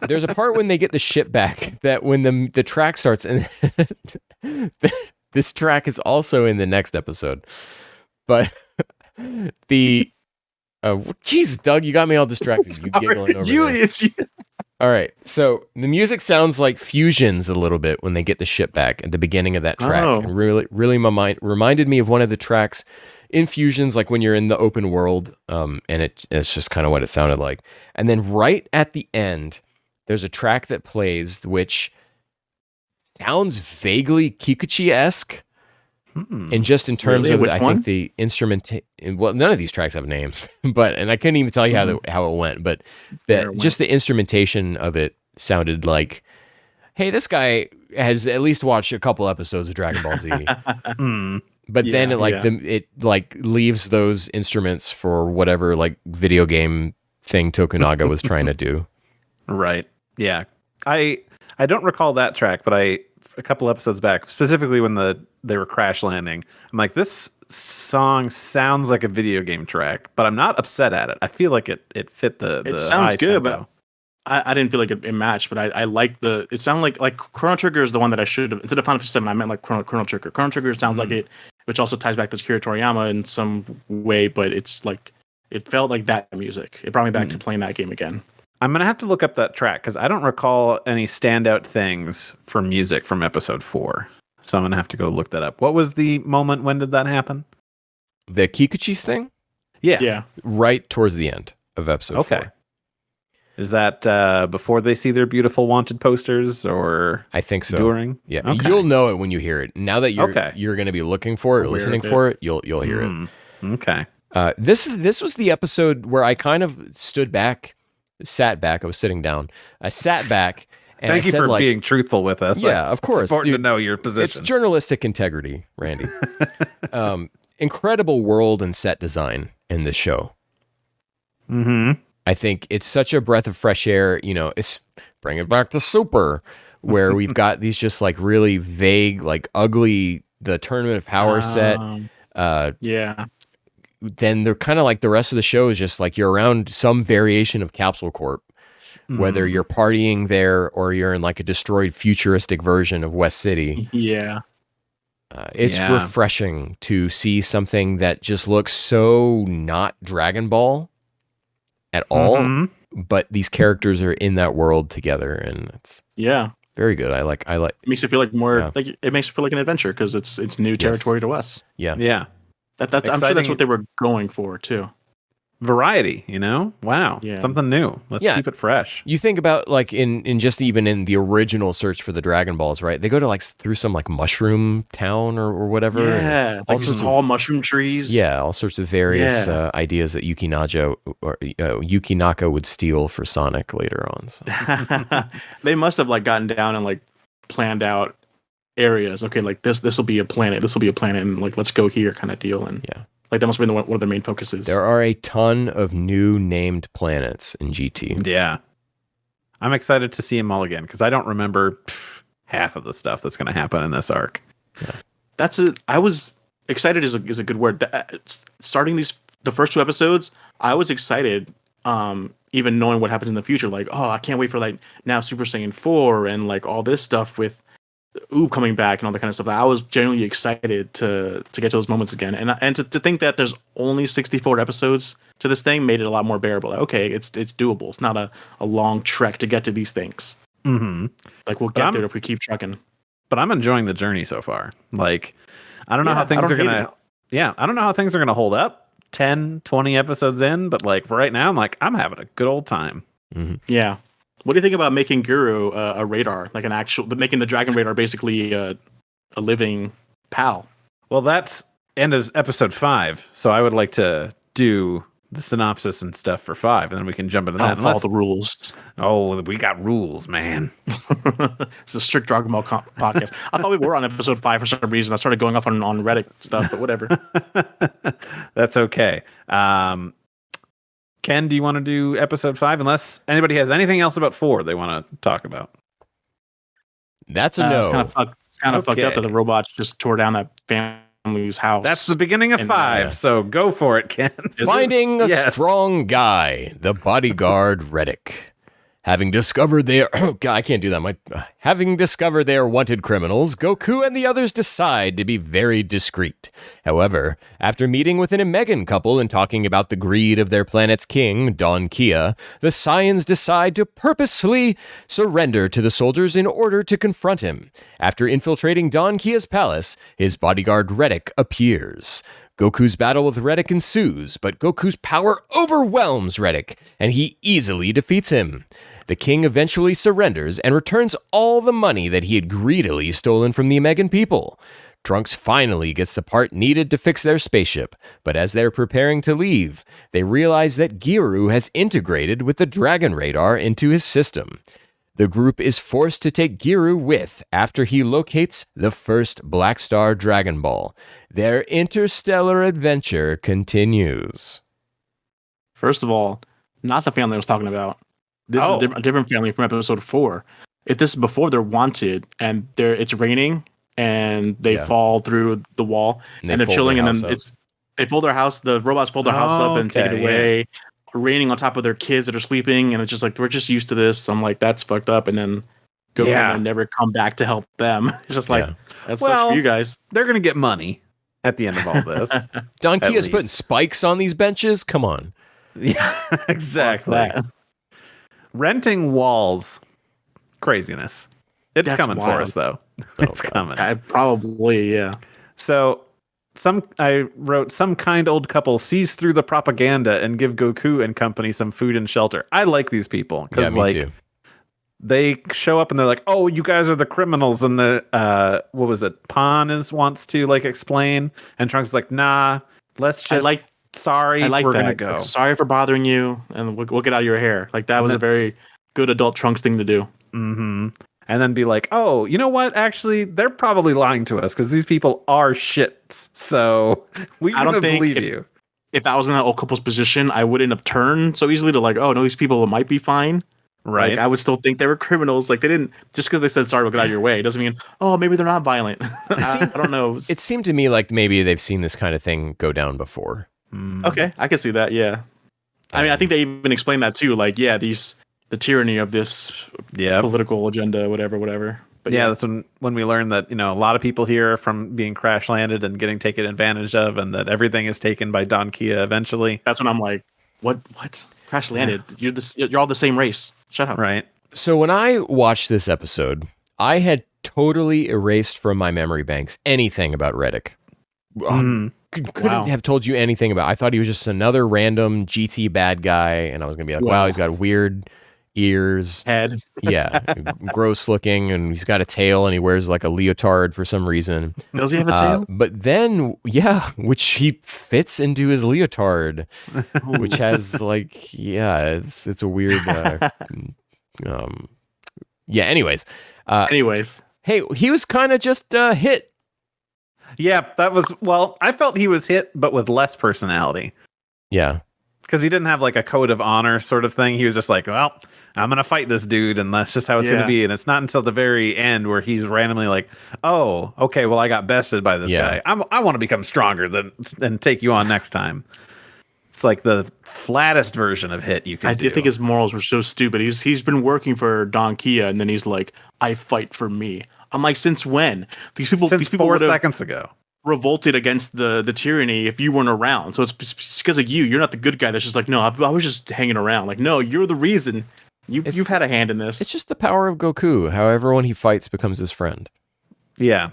There's a part when they get the ship back that when the track starts, and this track is also in the next episode, but the jeez, Doug, you got me all distracted. You giggling over there. All right, so the music sounds like Fusions a little bit when they get the ship back at the beginning of that track. And really, reminded me of one of the tracks in Fusions, like when you're in the open world, and it's just kind of what it sounded like. And then right at the end, there's a track that plays, which sounds vaguely Kikuchi-esque. And just in terms of, I think the instrumentation, well, none of these tracks have names, and I couldn't even tell you how it went, but just the instrumentation of it sounded like hey, this guy has at least watched a couple episodes of Dragon Ball Z. But then it leaves those instruments for whatever like video game thing Tokunaga was trying to do. Right. Yeah. I don't recall that track, but a couple episodes back, specifically when they were crash landing, I'm like, this song sounds like a video game track, but I'm not upset at it. I feel like it fit the It sounds high good, tempo. but I didn't feel like it matched. But I like it sounded like Chrono Trigger is the one that I should have, instead of Final Fantasy 7, I meant like Chrono Trigger. Chrono Trigger sounds like it, which also ties back to Akira Toriyama in some way, but it's like, it felt like that music. It brought me back to playing that game again. I'm going to have to look up that track because I don't recall any standout things for music from episode 4. So I'm going to have to go look that up. What was the moment? When did that happen? The Kikuchi's thing? Yeah. Right towards the end of episode 4. Is that before they see their beautiful wanted posters, or I think so. During? Yeah. Okay. You'll know it when you hear it. Now that you're going to be looking for it or listening for it, you'll hear it. Okay. This was the episode where I kind of sat back. I was sitting down. I sat back. And Thank you said, for being truthful with us. Yeah, of course. It's important dude, to know your position. It's journalistic integrity, Randy. Incredible world and set design in this show. I think it's such a breath of fresh air. You know, it's bring it back to Super, where we've got these just like really vague, like ugly, the Tournament of Power set. Then they're kind of like the rest of the show is just like you're around some variation of Capsule Corp. Whether you're partying there or you're in like a destroyed futuristic version of West City. Yeah. It's refreshing to see something that just looks so not Dragon Ball at all, but these characters are in that world together, and it's very good. I like. It makes you feel like more like it makes you feel like an adventure because it's new territory to us. Yeah. That's I'm sure that's what they were going for too. Variety, you know? Wow. Yeah. Something new. Let's keep it fresh. You think about like in just even in the original search for the Dragon Balls, right? They go to like through some like mushroom town or whatever. Yeah, like these tall mushroom trees. Yeah, all sorts of various ideas that Yukinaka would steal for Sonic later on. So. They must have like gotten down and like planned out areas. Okay, like this will be a planet. This will be a planet, and like let's go here, kind of deal. And like that must have been one of their main focuses. There are a ton of new named planets in GT. Yeah. I'm excited to see them all again because I don't remember half of the stuff that's going to happen in this arc. Yeah. I was excited is a good word. Starting the first 2 episodes, I was excited, even knowing what happens in the future. Like, oh, I can't wait for like now Super Saiyan 4 and like all this stuff with coming back and all that kind of stuff. I was genuinely excited to get to those moments again, and to think that there's only 64 episodes to this thing made it a lot more bearable. Like, okay, it's doable. It's not a long trek to get to these things. Like we'll get there if we keep trucking. But I'm enjoying the journey so far. Like, I don't know how things are gonna. I don't know how things are gonna hold up 10, 20 episodes in, but like for right now, I'm having a good old time. Yeah. What do you think about making Guru a radar, like making the Dragon Radar basically a living PAL? Well, that's end of episode 5, so I would like to do the synopsis and stuff for 5, and then we can jump into that. Follow the rules. Oh, we got rules, man. It's a strict Dragon Ball podcast. I thought we were on episode 5 for some reason. I started going off on Reddit stuff, but whatever. That's okay. Ken, do you want to do episode 5? Unless anybody has anything else about 4 they want to talk about. That's a no. It's kind of fucked up that the robots just tore down that family's house. That's the beginning of 5, so go for it, Ken. Finding a strong guy, the bodyguard Reddick. Having discovered their having discovered they are wanted criminals, Goku and the others decide to be very discreet. However, after meeting with an Imeggan couple and talking about the greed of their planet's king, Don Kia, the Saiyans decide to purposefully surrender to the soldiers in order to confront him. After infiltrating Don Kia's palace, his bodyguard Reddick appears. Goku's battle with Reddick ensues, but Goku's power overwhelms Reddick, and he easily defeats him. The king eventually surrenders and returns all the money that he had greedily stolen from the Imeggan people. Trunks finally gets the part needed to fix their spaceship, but as they're preparing to leave, they realize that Giru has integrated with the Dragon Radar into his system. the group is forced to take Giru with after he locates the first Black Star Dragon Ball. Their interstellar adventure continues. First of all, not the family I was talking about. This is a different family from episode 4. If this is before they're wanted and it's raining and they fall through the wall and they're chilling and then they fold their house, the robots fold their house up and take it away. Yeah. Raining on top of their kids that are sleeping, and it's just like we're just used to this. I'm like, that's fucked up. And then Goku and never come back to help them. It's just like that sucks for you guys. They're gonna get money at the end of all this. Don Kia's putting spikes on these benches. Come on. Yeah, exactly. Renting walls, craziness. It's coming for us though. It's coming. Probably. So. I wrote some kind old couple sees through the propaganda and give Goku and company some food and shelter. I like these people because too. They show up and they're like, "Oh, you guys are the criminals." And the what was it? Pan wants to like explain, and Trunks is like, "Nah, let's just sorry, we're gonna go. Like, sorry for bothering you, and we'll get out of your hair." Like that was a very good adult Trunks thing to do. Mm-hmm. And then be like, oh, you know what? Actually, they're probably lying to us because these people are shits. So we wouldn't believe you. If I was in that old couple's position, I wouldn't have turned so easily to like, oh, no, these people might be fine. Right. Like, I would still think they were criminals. Like they didn't, just because they said, sorry, we'll get out of your way. It doesn't mean, oh, maybe they're not violent. I don't know. It seemed to me like maybe they've seen this kind of thing go down before. Okay. I can see that. Yeah. I mean, I think they even explained that too. Like, the tyranny of this political agenda, whatever. But that's when we learned that, a lot of people here are from being crash landed and getting taken advantage of, and that everything is taken by Don Kia eventually. That's when I'm like, what? Crash landed? Yeah. You're all the same race. Shut up. Right. So when I watched this episode, I had totally erased from my memory banks anything about Riddick. Couldn't have told you anything about. I thought he was just another random GT bad guy, and I was gonna be like, wow, he's got weird ears, head, gross looking, and he's got a tail, and he wears like a leotard for some reason. Does he have a tail? But then, which he fits into his leotard, which has like, it's a weird. Anyways, hey, he was kind of just hit. Yeah, that was I felt he was hit, but with less personality. Yeah. Because he didn't have like a code of honor sort of thing. He was just like, well, I'm going to fight this dude, and that's just how it's going to be. And it's not until the very end where he's randomly like, oh, okay, well, I got bested by this guy. I want to become stronger and take you on next time. It's like the flattest version of hit you can do. I think his morals were so stupid. He's been working for Don Kia, and then he's like, I fight for me. I'm like, since when? These people 4 seconds ago. Revolted against the tyranny if you weren't around. So it's because of you. You're not the good guy that's just like, no, I was just hanging around. Like, no, you're the reason. You've had a hand in this. It's just the power of Goku. How everyone he fights becomes his friend. Yeah.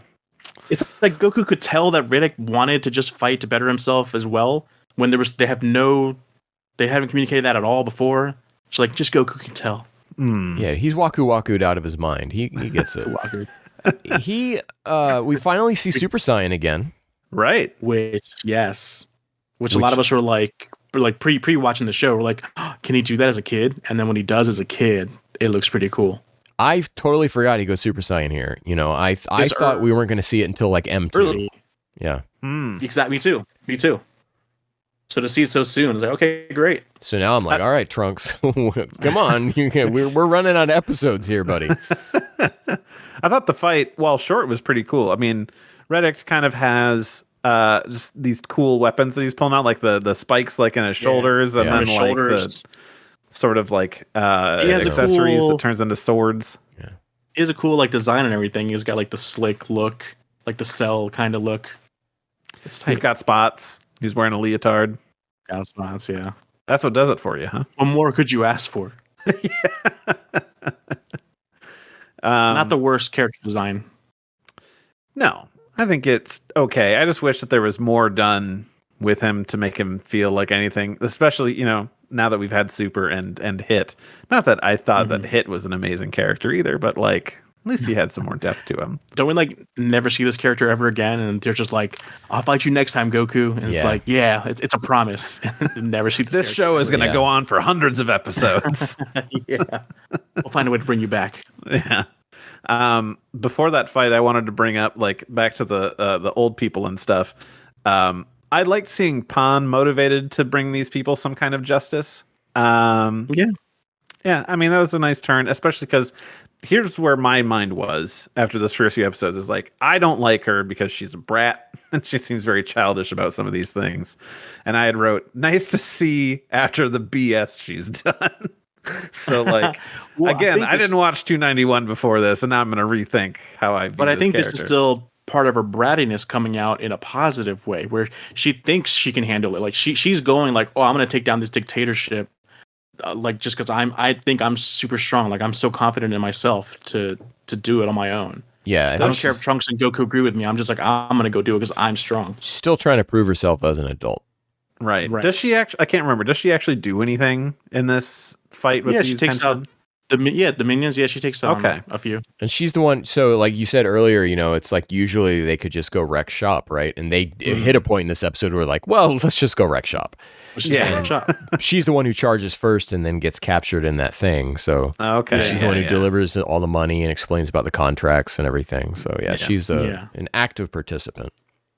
It's like Goku could tell that Riddick wanted to just fight to better himself as well. When they haven't communicated that at all before. It's like, just Goku can tell. Yeah, he's waku'd out of his mind. He gets it. We finally see Super Saiyan again. Right. Which a lot of us were like pre-watching the show. We're like, oh, can he do that as a kid? And then when he does as a kid, it looks pretty cool. I totally forgot he goes Super Saiyan here. I thought we weren't going to see it until like M2. Early. Yeah. Exactly. Me too. So to see it so soon, it's like, okay, great. So now I'm like, all right, Trunks, come on. We're running out of episodes here, buddy. I thought the fight, while short, was pretty cool. I mean, Riddick kind of has just these cool weapons that he's pulling out, like the spikes like in his shoulders, and then like the sort of like accessories that turns into swords. Yeah. He has a cool like design and everything. He's got like the slick look, like the Cell kind of look. He's got spots. He's wearing a leotard. Got spots, yeah. That's what does it for you, huh? What more could you ask for? Not the worst character design. No, I think it's okay. I just wish that there was more done with him to make him feel like anything, especially, now that we've had Super and Hit. Not that I thought that Hit was an amazing character either, but like At least he had some more depth to him. Don't we like never see this character ever again? And they're just like, "I'll fight you next time, Goku." And it's like, "Yeah, it's a promise." Never see this show is going to go on for hundreds of episodes. Yeah, we'll find a way to bring you back. Yeah. Before that fight, I wanted to bring up like back to the old people and stuff. I liked seeing Pan motivated to bring these people some kind of justice. Yeah. I mean, that was a nice turn, especially because here's where my mind was after this first few episodes is like, I don't like her because she's a brat and she seems very childish about some of these things. And I had wrote, nice to see after the BS she's done. So like, well, again, I didn't watch 291 before this, and now I'm going to rethink how I view But I think character. This is still part of her brattiness coming out in a positive way, where she thinks she can handle it. Like she's going like, oh, I'm going to take down this dictatorship. Like just because I think I'm super strong, like I'm so confident in myself to do it on my own. Yeah, I don't care if Trunks and Goku agree with me. I'm just like, I'm gonna go do it because I'm strong. She's still trying to prove herself as an adult. Right. Does she actually? I can't remember. Does she actually do anything in this fight with these? She takes out the minions. Yeah, she takes out a few. And she's the one. So like you said earlier, it's like usually they could just go wreck shop, right? And they hit a point in this episode where like, well, let's just go wreck shop. She's the one who charges first and then gets captured in that thing. So she's the one who delivers all the money and explains about the contracts and everything. So she's an active participant.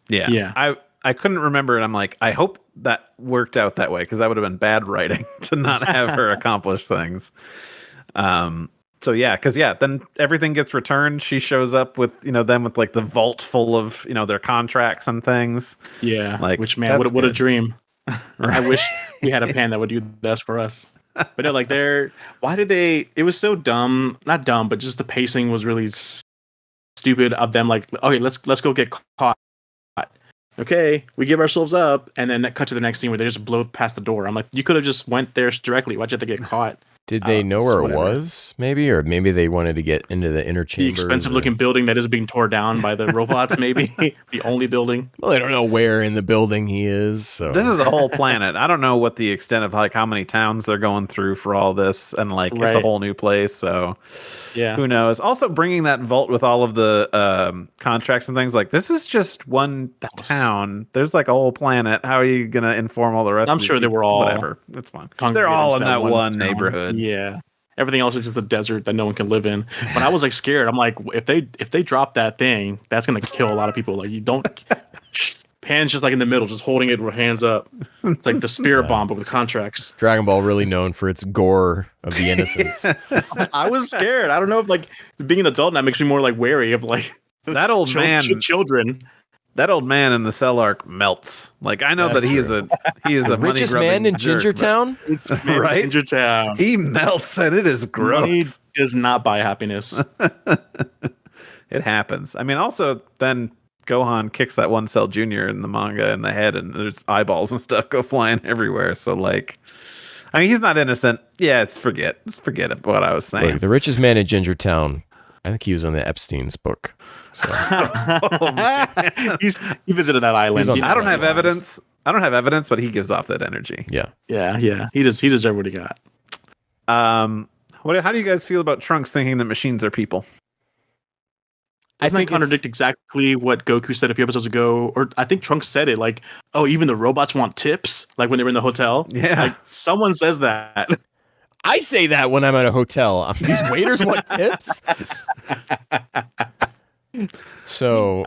Yeah. I couldn't remember, and I'm like, I hope that worked out that way because that would have been bad writing to not have her accomplish things. So then everything gets returned. She shows up with them with like the vault full of their contracts and things. Yeah, like which man, what a dream. I wish we had a pan that would do this for us. But no, like why did they? It was so dumb. Not dumb, but just the pacing was really stupid of them. Like, okay, let's go get caught. Okay, we give ourselves up, and then cut to the next scene where they just blow past the door. I'm like, you could have just went there directly. Why'd you have to get caught? Did they know where it was, maybe? Or maybe they wanted to get into the inner chamber? The expensive-looking building that is being torn down by the robots, maybe? The only building? Well, they don't know where in the building he is. So. This is a whole planet. I don't know what the extent of like how many towns they're going through for all this, and like it's a whole new place, so who knows? Also, bringing that vault with all of the contracts and things, like this is just one town. There's like a whole planet. How are you going to inform all the rest I'm of sure they were all... Whatever. It's fine. They're all in that one neighborhood. Yeah. Everything else is just a desert that no one can live in. But I was like scared. I'm like, if they drop that thing, that's gonna kill a lot of people. Like you don't Pan's just like in the middle, just holding it with hands up. It's like the spirit bomb, but with contracts. Dragon Ball really known for its gore of the innocents. I was scared. I don't know if like being an adult now makes me more like wary of like that old man children. That old man in the cell arc melts. Like I know he is a richest man in Gingertown, right? Gingertown. He melts, and it is gross. Money does not buy happiness. It happens. I mean, also then Gohan kicks that one Cell Junior in the manga in the head, and there's eyeballs and stuff go flying everywhere. So like, I mean, he's not innocent. Yeah, let's forget what I was saying. Look, the richest man in Gingertown. I think he was on the Epstein's book. So. He visited that island. I don't have evidence. But he gives off that energy. Yeah. He deserved what he got. How do you guys feel about Trunks thinking that machines are people? I think contradict exactly what Goku said a few episodes ago, or I think Trunks said it. Like, oh, even the robots want tips. Like when they were in the hotel. Yeah, like, someone says that. I say that when I'm at a hotel. These waiters want tips. So,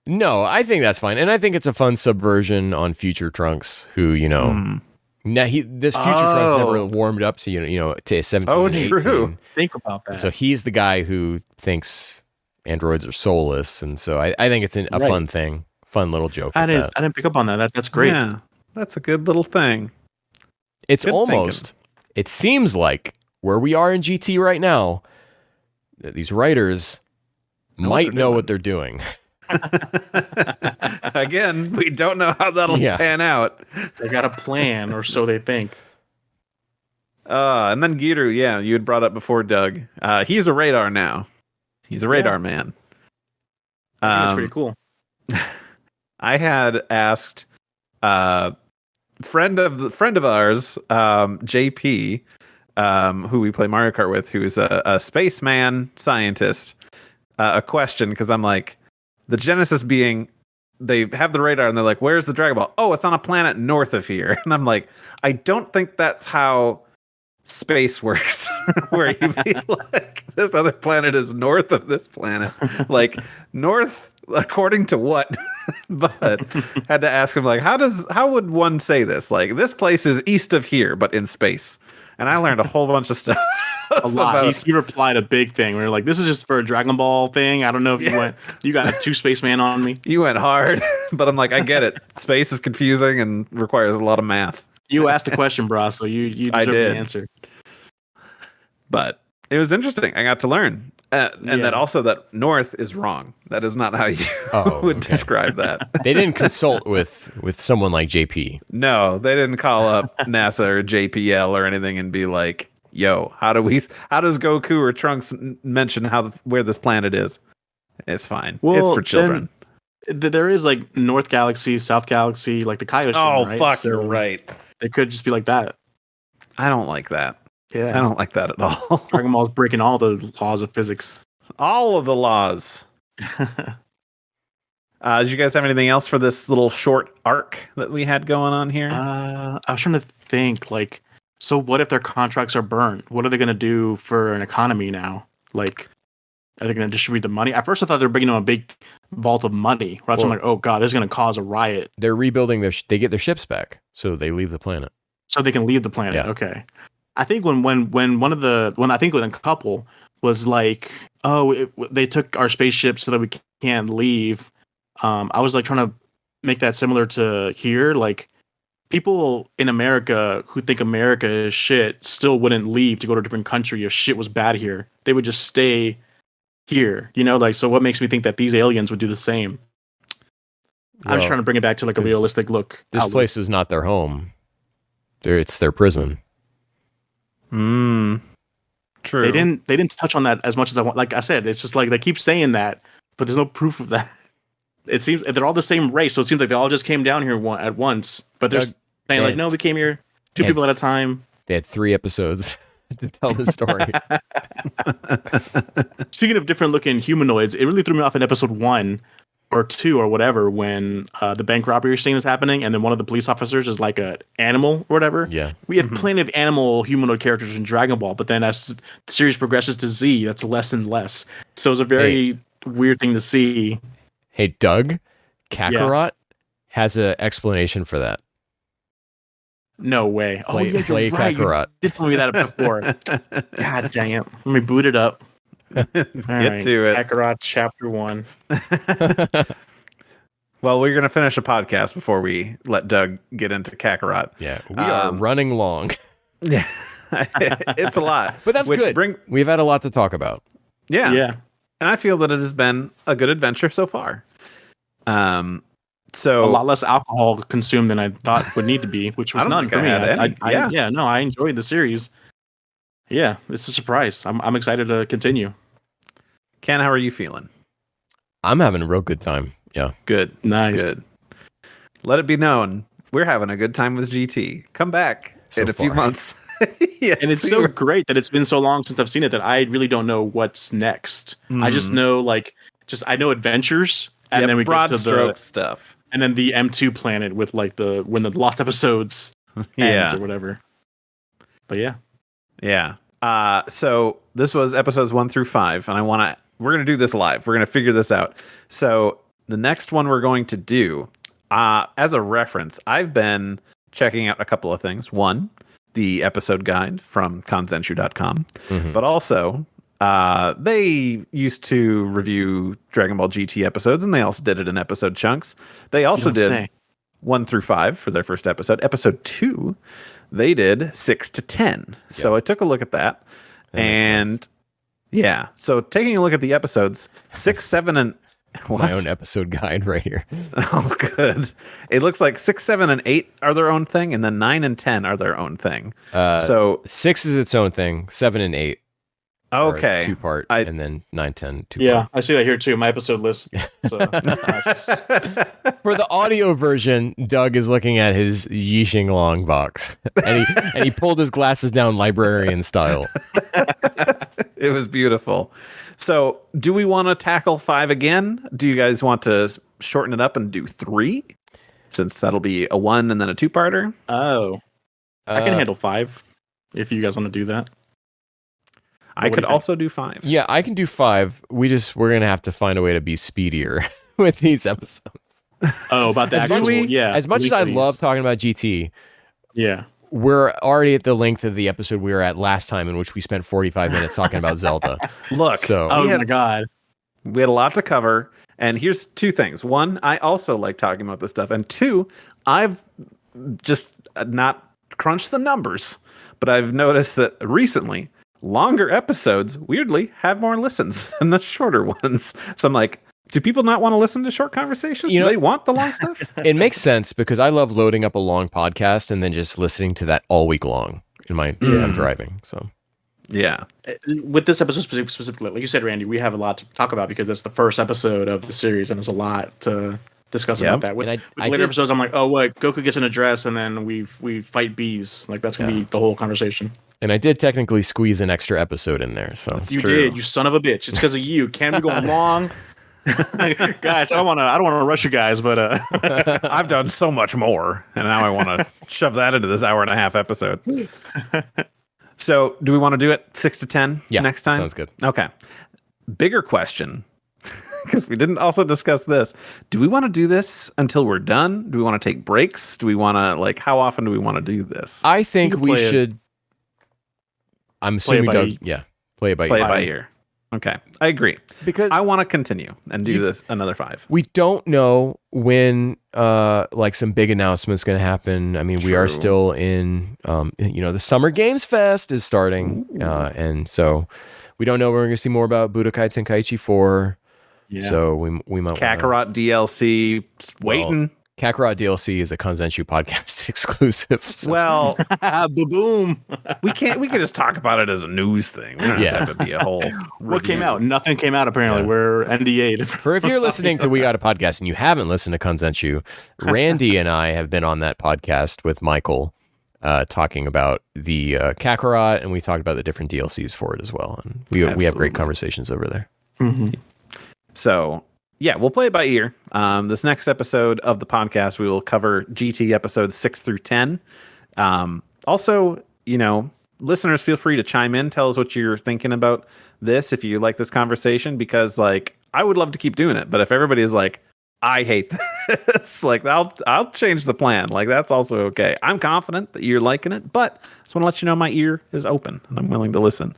no, I think that's fine. And I think it's a fun subversion on future Trunks who, now this future Trunks never warmed up to, to 17 and 18. Think about that. So he's the guy who thinks androids are soulless. And so I think it's a fun thing, fun little joke. I didn't pick up on that. That's great. Yeah, that's a good little thing. It's good almost, thinking. It seems like where we are in GT right now, that these writers might know what they're doing. Again, we don't know how that'll pan out. They got a plan, or so they think. And then Giru, you had brought up before, Doug. He's a radar now. He's a radar man. That's pretty cool. I had asked friend of ours, JP, who we play Mario Kart with, who is a spaceman scientist, a question, because I'm like, the Genesis being, they have the radar and they're like, where's the Dragon Ball? Oh, it's on a planet north of here. And I'm like, I don't think that's how space works, where you be like, this other planet is north of this planet. Like, north according to what? But had to ask him, like, how would one say this? Like, this place is east of here, but in space. And I learned a whole bunch of stuff. A lot. He replied a big thing. We were like, this is just for a Dragon Ball thing. I don't know if you got a 2 spaceman on me. You went hard, but I'm like, I get it. Space is confusing and requires a lot of math. You asked a question, bro, so you deserve the answer. But it was interesting. I got to learn. And that also that north is wrong. That is not how you would describe that. They didn't consult with someone like JP. No, they didn't call up NASA or JPL or anything and be like, yo, how does Goku or Trunks mention where this planet is? It's fine. Well, it's for children. There is like North Galaxy, South Galaxy, like the Kaioshin, right? Fuck, so you're right. They could just be like that. I don't like that. Yeah. I don't like that at all. Dragon Ball is breaking all the laws of physics. All of the laws. Did you guys have anything else for this little short arc that we had going on here? I was trying to think, like, so what if their contracts are burned? What are they going to do for an economy now? Like, are they going to distribute the money? At first, I thought they were bringing them a big vault of money. Right? So I'm like, oh god, this is going to cause a riot. They're rebuilding they get their ships back, so they leave the planet. So they can leave the planet. Yeah. Okay. I think when I think when a couple was like, oh, they took our spaceship so that we can't leave. I was like trying to make that similar to here. Like, people in America who think America is shit still wouldn't leave to go to a different country if shit was bad here. They would just stay here, you know? Like, so what makes me think that these aliens would do the same? Well, I'm just trying to bring it back to like a realistic look. This place is not their home. It's their prison. True. They didn't touch on that as much as I want. Like I said, it's just like they keep saying that, but there's no proof of that. It seems they're all the same race, so it seems like they all just came down here at once. But they're saying like, no, we came here 2 people at a time. They had 3 episodes to tell the story. Speaking of different looking humanoids, it really threw me off in episode 1 or 2 or whatever when the bank robbery scene is happening, and then one of the police officers is like an animal or whatever. Yeah, we have plenty of animal humanoid characters in Dragon Ball, but then as the series progresses to Z, that's less and less. So it's a very weird thing to see. Hey, Doug, Kakarot has an explanation for that. No way. Play Kakarot. You did tell me that before. God dang it. Let me boot it up. Get to it. Kakarot Chapter 1. Well, we're going to finish a podcast before we let Doug get into Kakarot. Yeah, we are running long. Yeah, it's a lot. But that's good. We've had a lot to talk about. Yeah. Yeah. And I feel that it has been a good adventure so far. So a lot less alcohol consumed than I thought would need to be, which was none for me. I enjoyed the series. Yeah, it's a surprise. I'm excited to continue. Ken, how are you feeling? I'm having a real good time. Yeah. Good. Nice. Good. Let it be known, we're having a good time with GT. Come back in a few months. Yes, and it's so great that it's been so long since I've seen it that I really don't know what's next. I just know I know adventures, and then we broad get to stroke stuff. And then the M2 planet with like when the lost episodes end or whatever. But yeah. Yeah. So this was episodes 1 through 5, and we're going to do this live. We're going to figure this out. So the next one we're going to do, as a reference, I've been checking out a couple of things. One, the episode guide from kanzenshu.com, but also they used to review Dragon Ball GT episodes, and they also did it in episode chunks. They also did 1 through 5 for their first episode. Episode 2, they did 6 to 10. So I took a look at that and yeah. So taking a look at the episodes, 6, 7, and my own episode guide right here. Oh, good. It looks like 6, 7, and 8 are their own thing, and then 9 and 10 are their own thing. So 6 is its own thing. 7 and 8 Okay. 2-part, and then 9, 10, 2-part. Yeah, I see that here too. My episode list. So, for the audio version, Doug is looking at his Yixing Long box, and he pulled his glasses down librarian style. It was beautiful. So, do we want to tackle 5 again? Do you guys want to shorten it up and do 3? Since that'll be a 1 and then a 2-parter. Oh, I can handle 5 if you guys want to do that. I could also do 5. Yeah, I can do 5. We're gonna have to find a way to be speedier with these episodes. Oh, about that. As much as I love talking about GT, yeah, we're already at the length of the episode we were at last time, in which we spent 45 minutes talking about Zelda. Look, my god, we had a lot to cover, and here's 2 things. 1, I also like talking about this stuff, and 2, I've just not crunched the numbers, but I've noticed that recently, longer episodes, weirdly, have more listens than the shorter ones. So I'm like, do people not want to listen to short conversations? Do they want the long stuff? It makes sense because I love loading up a long podcast and then just listening to that all week long as I'm driving. So, yeah. With this episode specifically, like you said, Randy, we have a lot to talk about because it's the first episode of the series and there's a lot to discuss about that. With later episodes, I'm like, oh, what? Goku gets in a dress and then we fight bees. Like, that's going to be the whole conversation. And I did technically squeeze an extra episode in there. So you did, you son of a bitch. It's because of you. Can we go long? Guys, I don't want to rush you guys, but I've done so much more, and now I want to shove that into this 1.5 hour episode. So, do we want to do it 6 to 10 next time? Sounds good. Okay. Bigger question, because we didn't also discuss this. Do we want to do this until we're done? Do we want to take breaks? Do we want to, how often do we want to do this? I think we should. I'm assuming Doug. Yeah, play it by ear. Okay, I agree because I want to continue and do this another 5. We don't know when some big announcements going to happen. I mean, we are still in the Summer Games Fest is starting, and so we don't know when we're going to see more about Budokai Tenkaichi 4. Yeah. So we might Kakarot DLC waiting. Kakarot DLC is a Kanzenshu podcast exclusive. So. Well, boom. We can just talk about it as a news thing. We don't have to be a whole. What came out? Nothing came out. Apparently, we're NDA'd. For if you're listening to We Got a Podcast and you haven't listened to Kanzenshu, Randy and I have been on that podcast with Michael, talking about the Kakarot, and we talked about the different DLCs for it as well. And we have great conversations over there. Mm-hmm. So. Yeah, we'll play it by ear. This next episode of the podcast, we will cover GT episodes 6 through 10. Also, listeners, feel free to chime in. Tell us what you're thinking about this, if you like this conversation, because, I would love to keep doing it. But if everybody is like, I hate this, I'll change the plan. That's also okay. I'm confident that you're liking it, but I just want to let you know my ear is open and I'm willing to listen.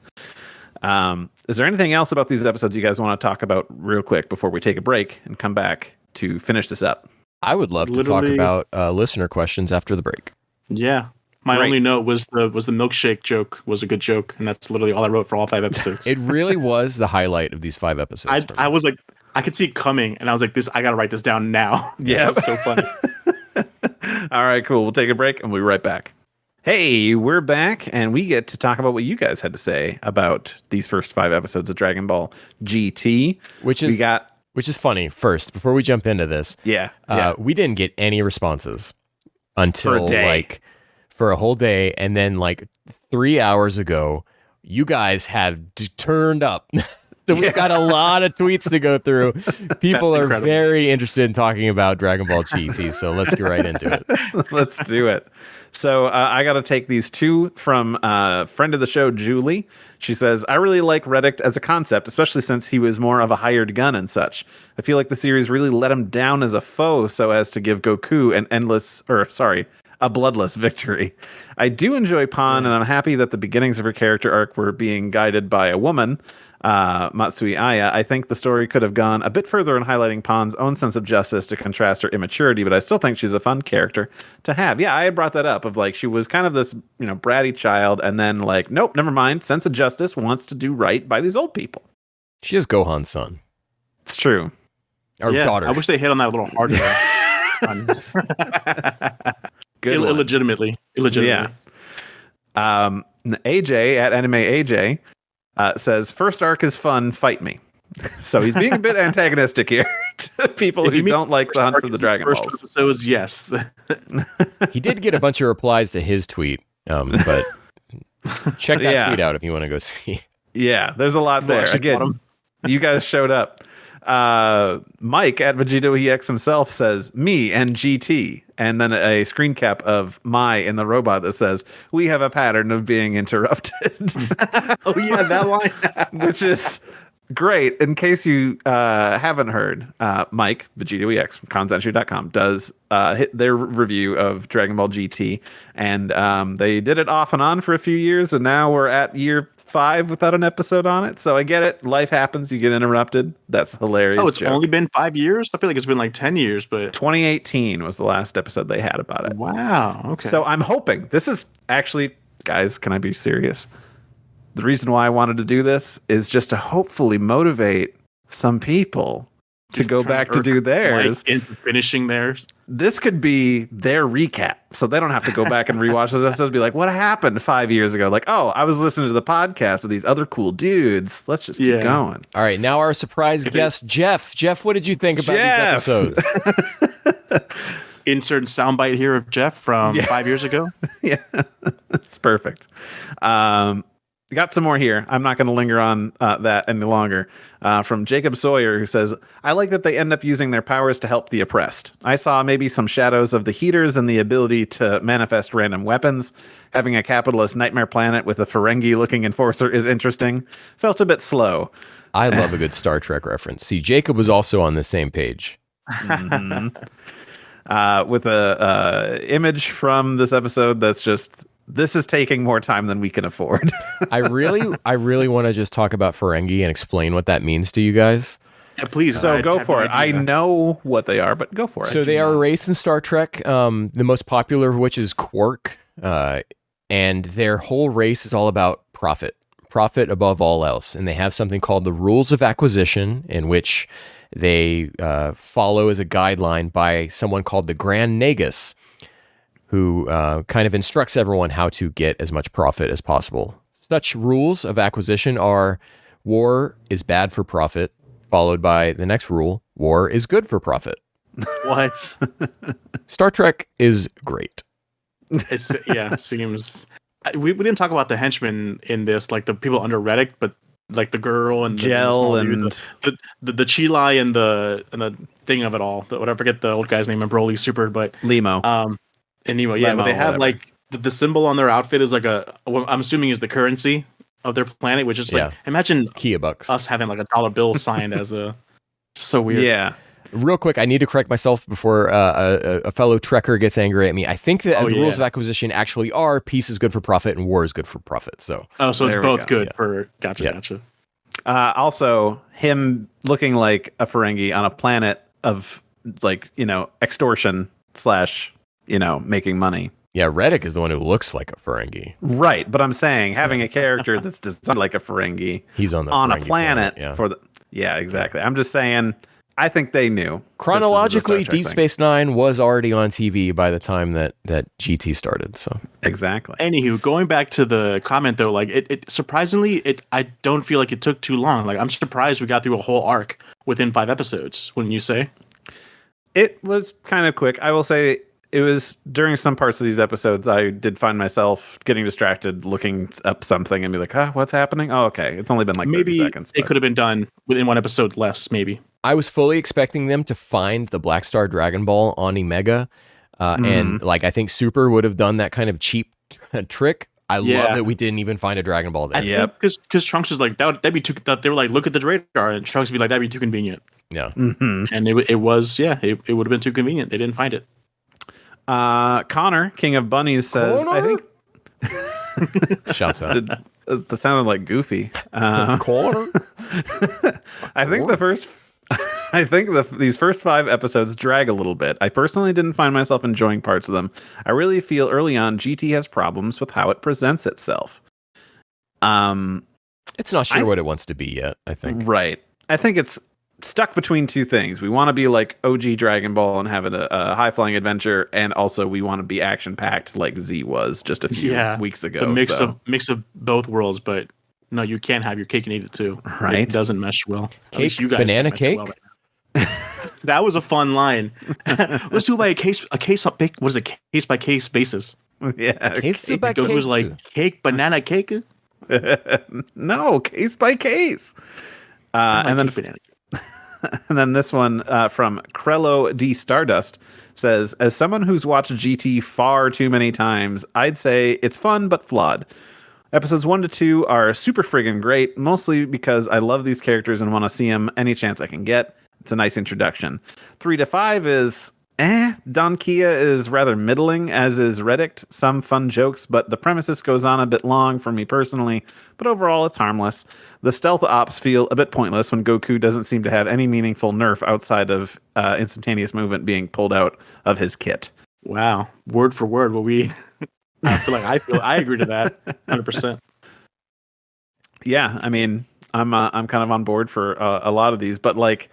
Is there anything else about these episodes you guys want to talk about real quick before we take a break and come back to finish this up? I would love to talk about listener questions after the break. Yeah. My only note was the milkshake joke was a good joke, and that's literally all I wrote for all 5 episodes. It really was the highlight of these 5 episodes. I was like, I could see it coming, and I was like, I got to write this down now. Yeah. It's so funny. All right, cool. We'll take a break, and we'll be right back. Hey, we're back, and we get to talk about what you guys had to say about these first 5 episodes of Dragon Ball GT. Which is funny. First, before we jump into this, we didn't get any responses until for a whole day, and then 3 hours ago, you guys have turned up. So we've got a lot of tweets to go through. People are very interested in talking about Dragon Ball GT, so let's get right into it. Let's do it. So I got to take these 2 from friend of the show, Julie. She says, I really like Reddick as a concept, especially since he was more of a hired gun and such. I feel like the series really let him down as a foe so as to give Goku a bloodless victory. I do enjoy Pan, and I'm happy that the beginnings of her character arc were being guided by a woman, Matsui Aya. I think the story could have gone a bit further in highlighting Pan's own sense of justice to contrast her immaturity, but I still think she's a fun character to have. Yeah, I had brought that up of she was kind of this, bratty child, and then nope, never mind. Sense of justice, wants to do right by these old people. She is Gohan's son. It's true. Or daughter. I wish they hit on that a little harder. Good illegitimately. Yeah. AJ at Anime AJ says, first arc is fun, fight me. So he's being a bit antagonistic here to people who don't like the Hunt for the Dragon Balls. First episodes, yes. He did get a bunch of replies to his tweet, but check that tweet out if you want to go see. Yeah, there's a lot there. Again, you guys showed up. Mike at VegettoEX himself says, me and GT. And then a screen cap of Mai in the robot that says, we have a pattern of being interrupted. Oh, yeah, that line. Which is great. In case you haven't heard, Mike, VegettoEX from Kanzenshuu.com, does hit their review of Dragon Ball GT. And they did it off and on for a few years. And now we're at year 5 without an episode on it. So I get it. Life happens. You get interrupted. That's hilarious. Oh, it's only been 5 years? I feel like it's been like 10 years, but 2018 was the last episode they had about it. Wow. Okay. So I'm hoping this is actually, guys, can I be serious? The reason why I wanted to do this is just to hopefully motivate some people to go back to do theirs. Like finishing theirs. This could be their recap, so they don't have to go back and rewatch those episodes. Be like, what happened 5 years ago? Like, oh, I was listening to the podcast of these other cool dudes. Let's just keep going. All right, now our surprise guest, Jeff. Jeff, what did you think about these episodes? Insert soundbite here of Jeff from 5 years ago. Yeah, it's perfect. Got some more here. I'm not going to linger on that any longer. From Jacob Sawyer, who says, I like that they end up using their powers to help the oppressed. I saw maybe some shadows of the heaters and the ability to manifest random weapons. Having a capitalist nightmare planet with a Ferengi-looking enforcer is interesting. Felt a bit slow. I love a good Star Trek reference. See, Jacob was also on the same page. Mm-hmm. With a image from this episode that's just... This is taking more time than we can afford. I really want to just talk about Ferengi and explain what that means to you guys. Yeah, please. So go for it. I know what they are, but go for it. So they are a race in Star Trek, the most popular of which is Quark. And their whole race is all about profit above all else. And they have something called the Rules of Acquisition, in which they follow as a guideline by someone called the Grand Nagus, who kind of instructs everyone how to get as much profit as possible. Such rules of acquisition are: war is bad for profit, followed by the next rule, war is good for profit. What? Star Trek is great. Seems... We didn't talk about the henchmen in this, like the people under Reddick, but like the girl and Gel the Chilai and the thing of it all. I forget the old guy's name in Broly Super, but Limo. And Nemo, yeah, but they have like the symbol on their outfit is like I'm assuming is the currency of their planet, which is like, imagine Kia bucks. Us having like a dollar bill signed as a, so weird. Yeah. Real quick, I need to correct myself before a fellow Trekker gets angry at me. I think that the rules of acquisition actually are peace is good for profit and war is good for profit. So it's both good for gotcha. Also, him looking like a Ferengi on a planet of like, extortion / making money. Yeah, Reddick is the one who looks like a Ferengi. Right, but I'm saying having a character that's designed like a Ferengi. He's on a planet for the... Yeah, exactly. I'm just saying, I think they knew. Chronologically, Deep Space Nine was already on TV by the time that GT started. So exactly. Anywho, going back to the comment though, like it surprisingly, I don't feel like it took too long. Like I'm surprised we got through a whole arc within 5 episodes. Wouldn't you say? It was kind of quick. I will say, it was during some parts of these episodes, I did find myself getting distracted, looking up something and be like, what's happening? Oh, okay. It's only been like 30 seconds. It could have been done within 1 episode less, maybe. I was fully expecting them to find the Black Star Dragon Ball on Imegga. And like, I think Super would have done that kind of cheap trick. I love that we didn't even find a Dragon Ball there. Yeah, because Trunks was like, that'd be too... They were like, look at the radar. And Trunks would be like, that'd be too convenient. Yeah. Mm-hmm. And it was, it would have been too convenient. They didn't find it. Connor, King of Bunnies, says, Connor? I think... Shouts out. That sounded like Goofy. Connor? I think these first 5 episodes drag a little bit. I personally didn't find myself enjoying parts of them. I really feel early on GT has problems with how it presents itself. It's not sure what it wants to be yet, I think. Right. I think it's stuck between two things. We want to be like OG Dragon Ball and have it a high-flying adventure, and also we want to be action-packed like Z was just a few weeks ago. The mix of both worlds, but no, you can't have your cake and eat it too. Right. It doesn't mesh well. Cake, banana cake. Well that was a fun line. Let's do it by a case by case basis. Yeah. Case by Goku was case. like cake, banana cake. No, case by case. And then banana cake. and then this one from Krello D Stardust says, as someone who's watched GT far too many times, I'd say it's fun but flawed. Episodes 1 to 2 are super friggin' great, mostly because I love these characters and want to see them any chance I can get. It's a nice introduction. 3 to 5 is Don Kia is rather middling, as is Reddict. Some fun jokes, but the premises goes on a bit long for me personally, but overall it's harmless. The stealth ops feel a bit pointless when Goku doesn't seem to have any meaningful nerf outside of instantaneous movement being pulled out of his kit. Wow, word for word. I agree to that 100%. Yeah, I mean, I'm kind of on board for a lot of these, but like,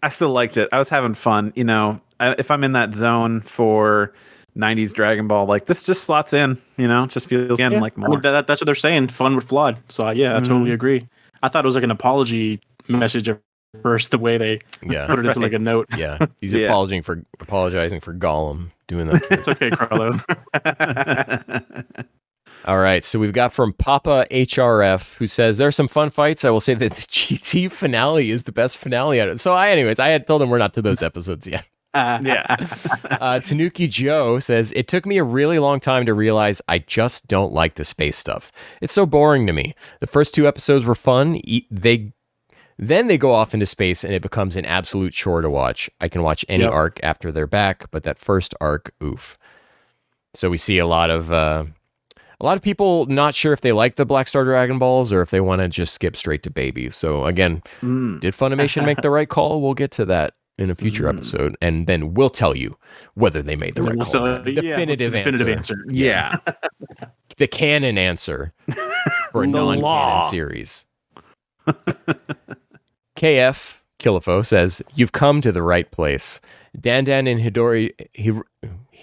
I still liked it. I was having fun. You know, if I'm in that zone for 90s Dragon Ball, like this just slots in. You know, just feels like more. I mean, that's what they're saying. Fun with flawed. So I totally agree. I thought it was like an apology message at first, the way they put it into like a note. Yeah, he's apologizing for Gollum doing that. It's okay, Carlo. All right, so we've got from Papa HRF, who says, there are some fun fights. I will say that the GT finale is the best finale out of it. So I had told him we're not to those episodes yet. Tanuki Joe says, it took me a really long time to realize I just don't like the space stuff. It's so boring to me. The first 2 episodes were fun. Then they go off into space and it becomes an absolute chore to watch. I can watch any arc after they're back, but that first arc, oof. So we see a lot of people not sure if they like the Black Star Dragon Balls or if they want to just skip straight to Baby. So again, did Funimation make the right call? We'll get to that in a future episode, and then we'll tell you whether they made the right call. Definitive answer. Yeah. The canon answer for a non-canon series. KF Kilifo says, you've come to the right place. Dandan and Hitori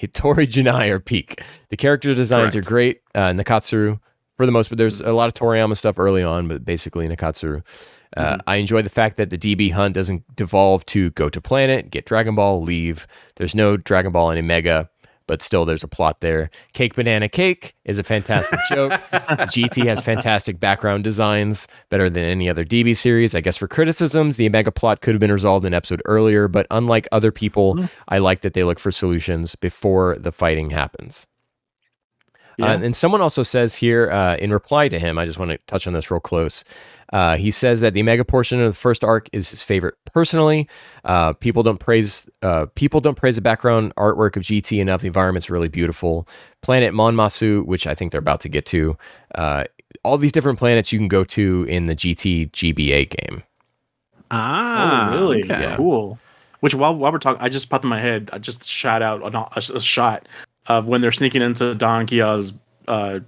Janai are peak. The character designs are great. Nakatsuru, for the most part, there's a lot of Toriyama stuff early on, but basically Nakatsuru. I enjoy the fact that the DB hunt doesn't devolve to go to planet, get Dragon Ball, leave. There's no Dragon Ball in Imegga, but still there's a plot there. Cake Banana Cake is a fantastic joke. GT has fantastic background designs, better than any other DB series. I guess for criticisms, the Imegga plot could have been resolved an episode earlier, but unlike other people, I like that they look for solutions before the fighting happens. And someone also says here, in reply to him, I just want to touch on this real close. He says that the Imegga portion of the first arc is his favorite personally. People don't praise the background artwork of GT enough. The environment's really beautiful. Planet Monmasu, which I think they're about to get to. All these different planets you can go to in the GT GBA game. Ah, really? Okay. Yeah. Cool. Which while we're talking, I just popped in my head. I just shot out a shot of when they're sneaking into Don Kia's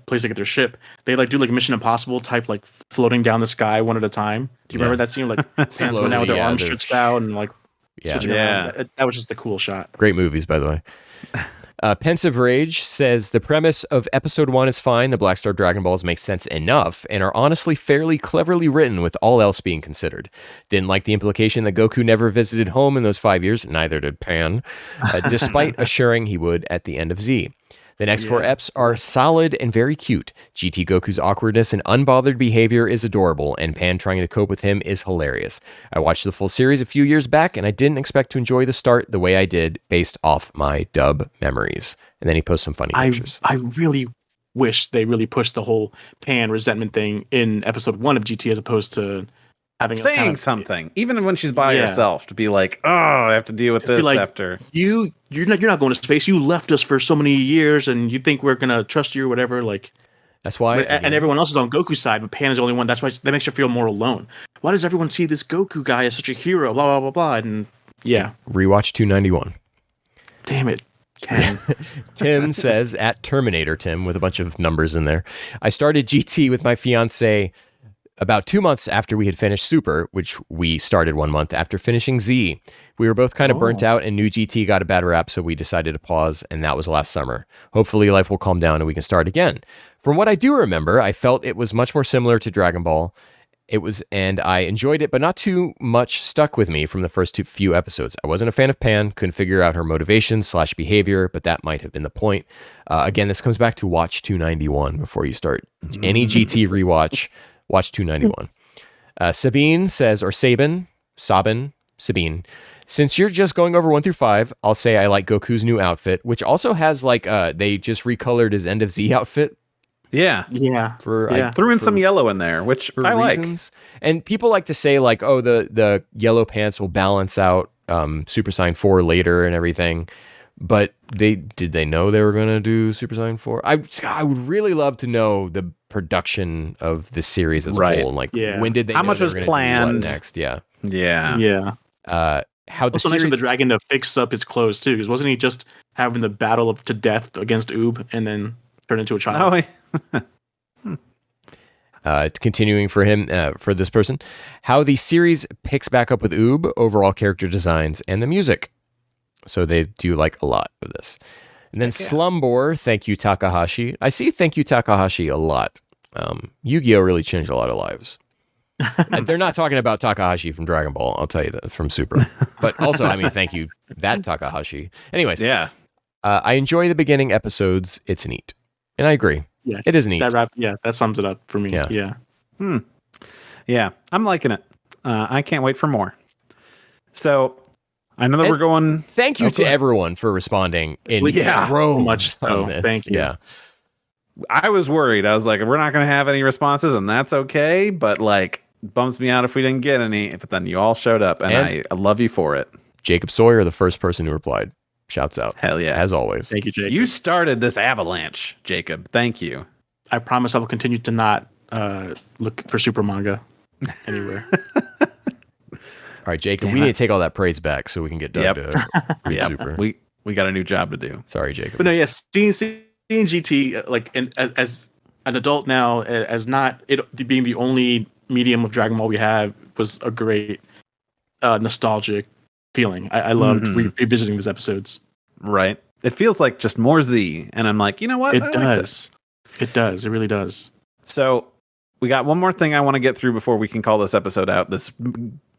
place to get their ship. They like do like Mission Impossible type, like floating down the sky one at a time. Do you remember that scene? Like hands went out with their arms stretched out and like switching around. That was just a cool shot. Great movies, by the way. Pensive Rage says, the premise of episode 1 is fine. The Black Star Dragon Balls make sense enough and are honestly fairly cleverly written with all else being considered. Didn't like the implication that Goku never visited home in those 5 years. Neither did Pan, despite assuring he would at the end of Z. The next 4 eps are solid and very cute. GT Goku's awkwardness and unbothered behavior is adorable, and Pan trying to cope with him is hilarious. I watched the full series a few years back, and I didn't expect to enjoy the start the way I did based off my dub memories. And then he posts some funny pictures. I really wish they really pushed the whole Pan resentment thing in episode 1 of GT as opposed to having saying something, even when she's by herself, to be like, "Oh, I have to deal with this after." You're not going to space. You left us for so many years, and you think we're gonna trust you or whatever. Like that's why. And everyone else is on Goku's side, but Pan is the only one. That's why that makes you feel more alone. Why does everyone see this Goku guy as such a hero? Blah blah blah blah. And rewatch 291. Damn it. Ken. Tim says at Terminator Tim with a bunch of numbers in there. I started GT with my fiance about 2 months after we had finished Super, which we started 1 month after finishing Z. We were both kind of burnt out and new GT got a bad rap, so we decided to pause, and that was last summer. Hopefully life will calm down and we can start again. From what I do remember, I felt it was much more similar to Dragon Ball. And I enjoyed it, but not too much stuck with me from the first few episodes. I wasn't a fan of Pan, couldn't figure out her motivation/behavior, but that might have been the point. Again, this comes back to watch 291 before you start any GT rewatch. Watch 291. Sabine says, or Sabin, since you're just going over 1 through 5, I'll say I like Goku's new outfit, which also has they just recolored his End of Z outfit. Yeah. Threw in some yellow in there, which I reasons. Like. And people like to say the yellow pants will balance out Super Saiyan 4 later and everything. But did they know they were going to do Super Saiyan 4? I would really love to know the production of the series as a whole. Like, when did they how much was planned next? Yeah. How the series... nice of the dragon to fix up his clothes too, because wasn't he just having the battle to death against Oob and then turn into a child? Continuing for him, for this person, how the series picks back up with Oob, overall character designs, and the music. So they do like a lot of this. And then Slumbor, thank you Takahashi. I see thank you Takahashi a lot. Yu-Gi-Oh! Really changed a lot of lives. And they're not talking about Takahashi from Dragon Ball, I'll tell you that, from Super. But also, I mean, thank you, that Takahashi. Anyways, I enjoy the beginning episodes. It's neat. And I agree. Yeah, it is neat. That sums it up for me. Yeah, I'm liking it. I can't wait for more. So I know that we're going. Thank you to everyone for responding in so much. So thank you. Yeah, I was worried. I was like, we're not going to have any responses, and that's okay. But like, bums me out if we didn't get any. But then you all showed up, and I love you for it. Jacob Sawyer, the first person who replied. Shouts out. Hell yeah. As always. Thank you, Jacob. You started this avalanche, Jacob. Thank you. I promise I will continue to not look for super manga anywhere. All right, Jacob, we need to take all that praise back so we can get Doug to read Super. We got a new job to do. Sorry, Jacob. But no, yes, seeing GT, like, as an adult now, as not it being the only medium of Dragon Ball we have, was a great nostalgic feeling. I loved revisiting these episodes. Right. It feels like just more Z, and I'm like, you know what? It does. It does. It really does. So we got one more thing I want to get through before we can call this episode out. This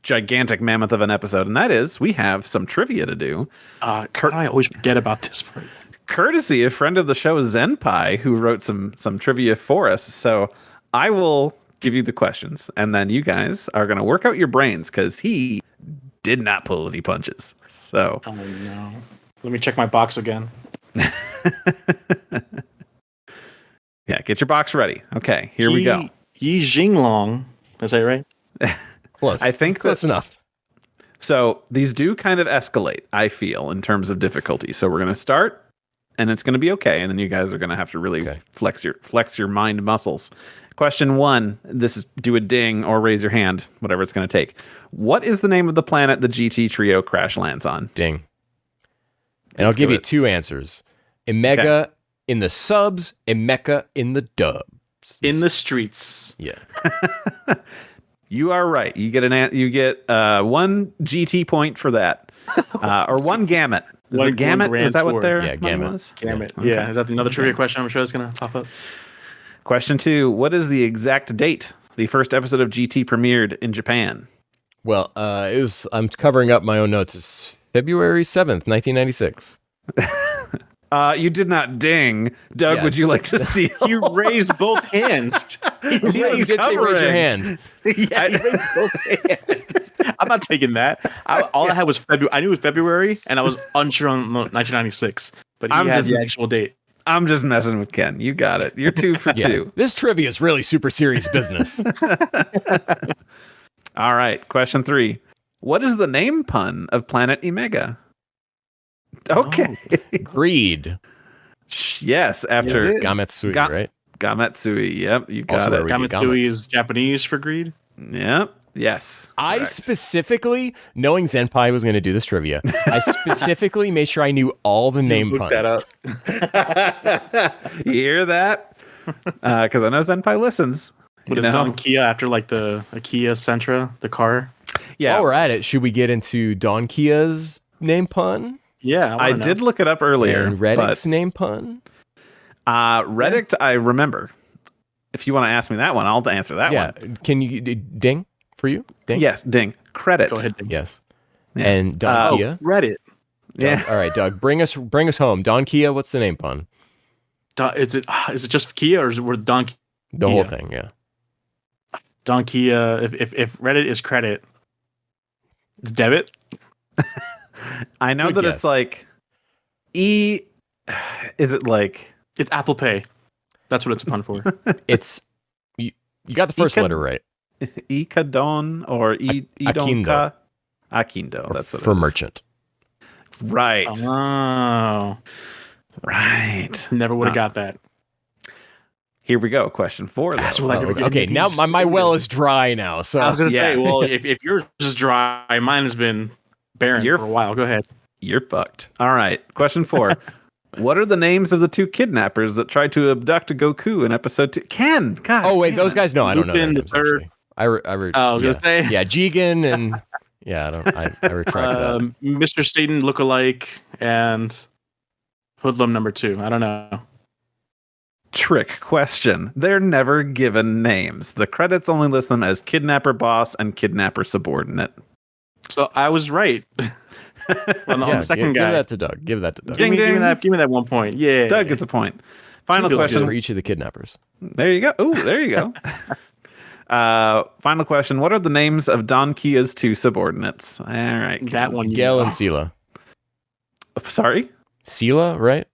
gigantic mammoth of an episode, and that is we have some trivia to do. I always forget about this part. Courtesy of friend of the show Zenpai, who wrote some trivia for us. So I will give you the questions, and then you guys are going to work out your brains because he did not pull any punches. So, oh no, let me check my box again. Yeah, get your box ready. Okay, here we go. Yi Jinglong, is that right? Close. I think that's enough. So these do kind of escalate, I feel, in terms of difficulty. So we're going to start, and it's going to be okay, and then you guys are going to have to really flex your mind muscles. Question 1, this is do a ding or raise your hand, whatever it's going to take. What is the name of the planet the GT trio crash lands on? Ding. And I'll give you 2 answers. Imegga in the subs, Imegga in the dubs. In the streets. Yeah. You are right. You get 1 GT point for that. Or 1 gamut. Is it gamut? Is that what their gamut was? Gamut. Yeah. Okay. Is that another trivia question I'm sure is going to pop up? Question 2, what is the exact date the first episode of GT premiered in Japan? Well, I'm covering up my own notes. It's February 7th, 1996. You did not ding. Doug, would you like to steal? You raised both hands. You did say raise your hand. He raised both hands. I'm not taking that. All I had was February. I knew it was February, and I was unsure on 1996. But he had the actual date. I'm just messing with Ken. You got it. You're 2 for 2. This trivia is really super serious business. All right. Question 3. What is the name pun of planet Imegga? Okay. Greed. Yes. After Gametsui, right? Gametsui. Yep. You got it. Gametsui is Japanese for greed. Yep. Yes. I specifically, knowing Zenpai was going to do this trivia, I specifically made sure I knew all the name puns. That up. You hear that? Because I know Zenpai listens. What is Don Kia after like the Kia Sentra, the car? Yeah. While we're at it, should we get into Don Kia's name pun? Yeah, I did look it up earlier. And Reddick's name pun? Reddick, I remember. If you want to ask me that one, I'll answer that one. Yeah. Can you ding for you? Ding? Yes, ding. Credit. Go ahead. Ding. Yes. Yeah. And Don Kia? Reddit. Yeah. All right, Doug, bring us home. Don Kia, what's the name pun? Is it just Kia or is it Don Kia? The whole thing, yeah. Don Kia, if Reddit is credit, it's debit. I know that it's like is it like it's Apple Pay? That's what it's a pun for. It's you got the first letter right. Ikadon or Idonka? Akindo. That's what for it is. merchant. Right. Oh. Right. Never would have got that. Here we go. Question 4. Okay, now my well is dry now. So I was going to say, well, if yours is dry, mine has been barren for a while. Go ahead. You're fucked. All right. Question 4. What are the names of the 2 kidnappers that tried to abduct Goku in episode 2? Ken. God. Oh wait, those guys. No, I don't know. Lupin, Their the names, third. I was gonna say. Yeah, Jigen and yeah. I retract that. Mr. Satan lookalike and Hoodlum number 2. I don't know. Trick question. They're never given names. The credits only list them as kidnapper boss and kidnapper subordinate. So I was right. on the second guy. Give that to Doug. Give that to Doug. Ding, give me that 1 point. Yeah. Doug gets a point. Final question for each of the kidnappers. There you go. Oh, there you go. Final question. What are the names of Don Kia's 2 subordinates? All right. That one. Gale and Sela. Sorry? Sela, right?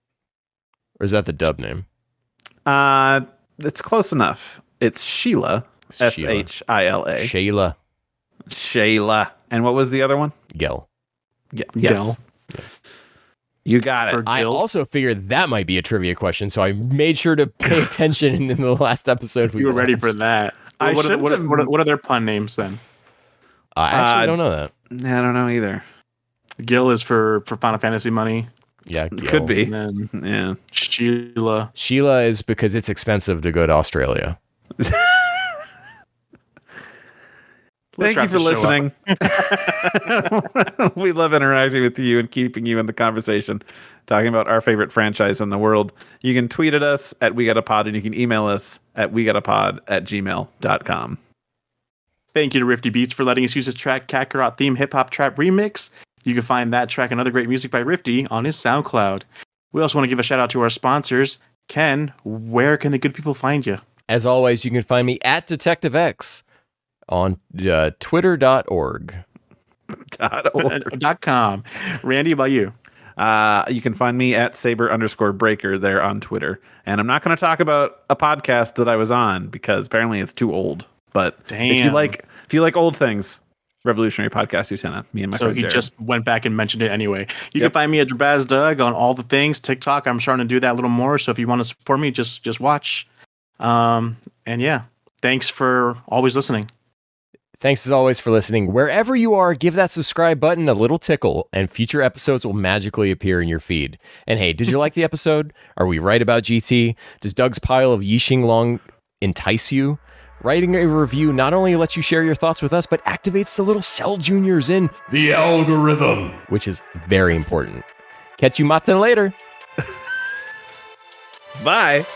Or is that the dub name? It's close enough. It's Sheila. Shila. Shayla. Shayla. And what was the other one? Gel. Yes. Yeah. You got it. I also figured that might be a trivia question, so I made sure to pay attention in the last episode. You were ready for that. What are their pun names then? I actually don't know that. I don't know either. Gil is for Final Fantasy money. Yeah, Gil. Could be. And then Yeah. Sheila. Sheila is because it's expensive to go to Australia. Thank you for listening. We love interacting with you and keeping you in the conversation, talking about our favorite franchise in the world. You can tweet at us at WeGottaPod, and you can email us at WeGottaPod@gmail.com. Thank you to Rifti Beats for letting us use his track Kakarot theme hip hop trap remix. You can find that track and other great music by Rifti on his SoundCloud. We also want to give a shout out to our sponsors. Ken, where can the good people find you? As always, you can find me at Detective X on twitter.org. .com. Randy, about you? You can find me at Saber_Breaker there on Twitter. And I'm not going to talk about a podcast that I was on because apparently it's too old. But if you like old things, Revolutionary Podcast Utena, me and my friend So he Jared. just went back and mentioned it anyway. You can find me at Drbaz Doug on all the things. TikTok, I'm starting to do that a little more. So if you want to support me, just watch. And yeah, thanks for always listening. Thanks as always for listening. Wherever you are, give that subscribe button a little tickle, and future episodes will magically appear in your feed. And hey, did you like the episode? Are we right about GT? Does Doug's pile of Yixing Long entice you? Writing a review not only lets you share your thoughts with us, but activates the little cell juniors in the algorithm, which is very important. Catch you matin later. Bye.